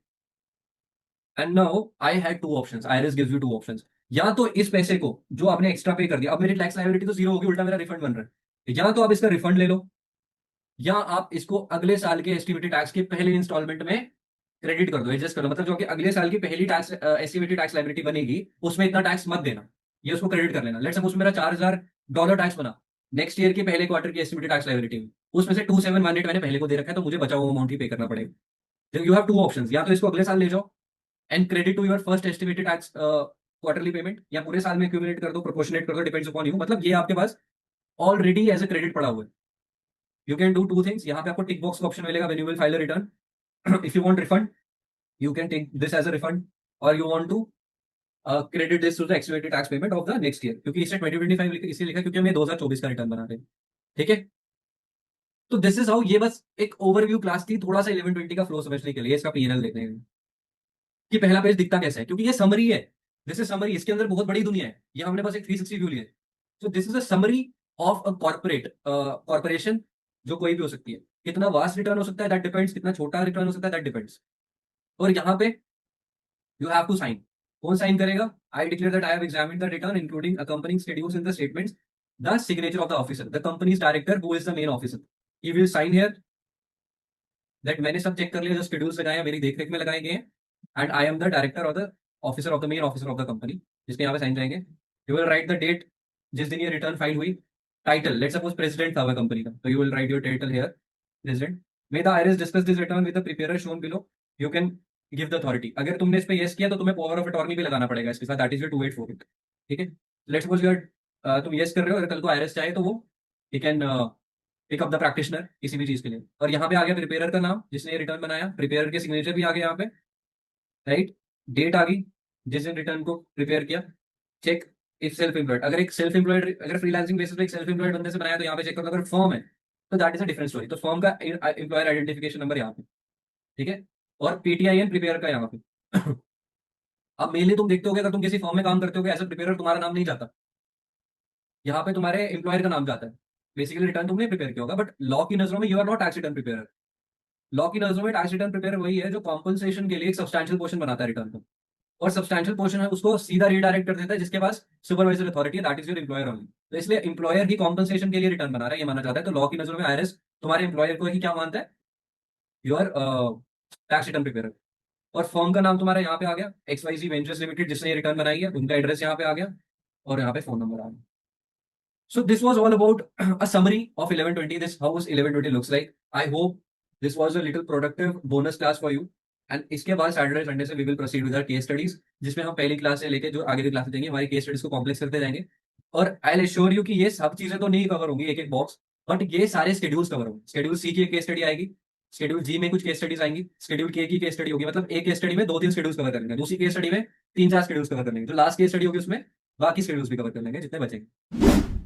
And now I had two options. IRS gives you two options. या तो इस पैसे को जो आपने एक्स्ट्रा पे कर दिया, अब मेरी टैक्स लायबिलिटी तो जीरो होगी, उल्टा मेरा रिफंड बन रहा है, या तो आप इसका रिफंड ले लो, या आप इसको अगले साल के एस्टिमेटेड टैक्स के पहले इंस्टॉलमेंट में क्रेडिट कर दो, एडजस्ट कर दो। मतलब जो कि अगले साल की पहली टैक्स एस्टिमेटेड टैक्स लायबिलिटी बनेगी उसमें इतना टैक्स मत देना, ये उसको क्रेडिट कर लेना। लेट्स सपोज मेरा $4000 टैक्स बना नेक्स्ट ईयर के पहले क्वार्टर की एस्टिमेटेड टैक्स लायबिलिटी में, उसमें से 2718 मैंने पहले को दे रखा है, तो मुझे बचा हुआ अमाउंट ही पे करना पड़ेगा। यू हैव टू ऑप्शंस, या तो इसको अगले साल ले जाओ and credit to your first estimated tax quarterly payment, या पूरे साल में एक्यूमुलेट कर दो, प्रोपोर्शनेट कर दो, डिपेंड्स अपॉन यू। मतलब ये आपके पास ऑलरेडी एज अ क्रेडिट पड़ा हुआ है। You can do two things. यहाँ पे आपको टिक बॉक्स का ऑप्शन मिलेगा when you will file a return. If you want refund you can take this as a refund, or you want to credit this to the accelerated tax payment of the next year, क्योंकि इसने 2025 इसलिए लिखा क्योंकि हम ये 2024 का रिटर्न बना रहे हैं। ठीक है, तो दिस इज हाउ, ये बस एक ओवरव्यू क्लास थी, थोड़ा सा 1120 का फ्लो समझने के लिए। इसका पीएनएल देखने हैं कि पहला पेज दिखता कैसा है, क्योंकि ये समरी है, दिस इज समरी, इसके अंदर बहुत बड़ी दुनिया है, ये हमने बस एक 360 व्यू लिया है। सो this is a summary of a corporation, जो कोई भी हो सकती है। कितना वास्ट रिटर्न हो सकता है दैट डिपेंड्स, कितना छोटा रिटर्न हो सकता है दैट डिपेंड्स। और यहाँ पे यू हैव टू साइन, कौन साइन करेगा? I declare that I have examined the return including accompanying schedules in the statements, the signature of the officer, the company's director who is the main officer, he will sign here that मैंने सब चेक कर लिया, जो शेड्यूल्स लगाए हैं मेरी देखरेख में लगाए गए हैं, and I am the director और the officer of the main officer of the company, जिसके यहाँ पे साइन जाएंगे। You will write the date जिस दिन ये रिटर्न फाइल हुई, टाइटल लेट्स सपोज प्रेसिडेंट था कंपनी का, तो you will write your title here president. May the IRS discuss this return with the preparer shown below, you can give the authority. अगर तुमने इस पे यस किया तो तुम्हें पावर ऑफ अटॉर्नी भी लगाना पड़ेगा इसके साथ, दैट इज योर 2848। ठीक है, लेट्स सपोज यू तुम यस कर रहे हो, अगर कल को आईआरएस चाहे तो वो you can pick up the practitioner किसी भी चीज के लिए। और यहाँ पे आ गया प्रिपेयर का नाम जिसने ये रिटर्न बनाया, प्रिपेयर के सिग्नेचर भी आ गए यहाँ पे, राइट, डेट आ गई जिस दिन रिटर्न को प्रिपेयर किया। चेक इफ सेल्फ एम्प्लॉयड, अगर एक सेल्फ एम्प्लॉयड, अगर फ्रीलांसिंग बेसिस पे एक सेल्फ एम्प्लॉयड बंदे से बनाया तो यहाँ पे चेक करो। अगर फर्म है तो that is a different story, तो फर्म का एम्प्लॉयर आइडेंटिफिकेशन नंबर यहाँ पे, ठीक है, और पीटीआईएन प्रिपेयर का यहाँ पे। अब मेनली तुम देखते होगे, अगर तुम किसी फर्म में काम करते हो एज अ प्रिपेयर, तुम्हारा नाम नहीं जाता, यहाँ पे तुम्हारे एम्प्लॉयर का नाम जाता है। बेसिकली रिटर्न तुमने प्रिपेयर किया होगा, बट लॉ की नजरों में you are not tax return prepare. Law की नजरों में टैक्स रिटर्न प्रिपेयर वही है जो कॉम्पनसेशन के लिए एक सब्सटैंशियल पोर्शन बनाता है रिटर्न को, और सब्सटैंशियल पोर्शन है उसको सीधा रीडायरेक्ट कर देता है जिसके पास सुपरवाइजर अथॉरिटी है, that is your employer only. तो इसलिए एम्प्लॉयर ही कॉम्पनसेशन के लिए रिटर्न बना रहा है, ये माना जाता है। तो लॉ की नजरों में आईआरएस तुम्हारे एम्प्लॉयर को ही क्या मानता है, योर टैक्स रिटर्न प्रिपेयर। और फर्म का नाम तुम्हारा यहाँ पे आ गया, XYZ वेंचर्स लिमिटेड, जिसने ये रिटर्न बनाई है, उनका एड्रेस यहाँ पे आ गया, और यहाँ पे फोन नंबर आ गया। So this was all about a summary of 1120. This how 1120 looks like. I hope this was a little productive bonus class for you. And इसके बाद सैटरडे संडे से we will proceed with our case studies, जिसमें हम पहली क्लास से लेके जो आगे की क्लासेस देंगे हमारी केस स्टडीज को कॉम्प्लेक्स करते जाएंगे। और आई एश्योर यू कि ये सब चीजें तो नहीं कवर होंगी एक एक बॉक्स, बट ये सारे शेड्यूल्स कवर होंगे। शेड्यूल सी की एक केस स्टडी आएगी, शेड्यूल जी में कुछ केस स्टडीज आएंगी, शेड्यूल के की केस स्टडी होगी, मतलब एक केस स्टडी में 2-3 शेड्यूल्स कवर कर लेंगे, दूसरी केस स्टडी में 3-4 शेड्यूल्स कवर कर लेंगे, जो लास्ट केस स्टडी होगी उसमें बाकी शेड्यूल्स भी कवर कर लेंगे जितने बचेंगे।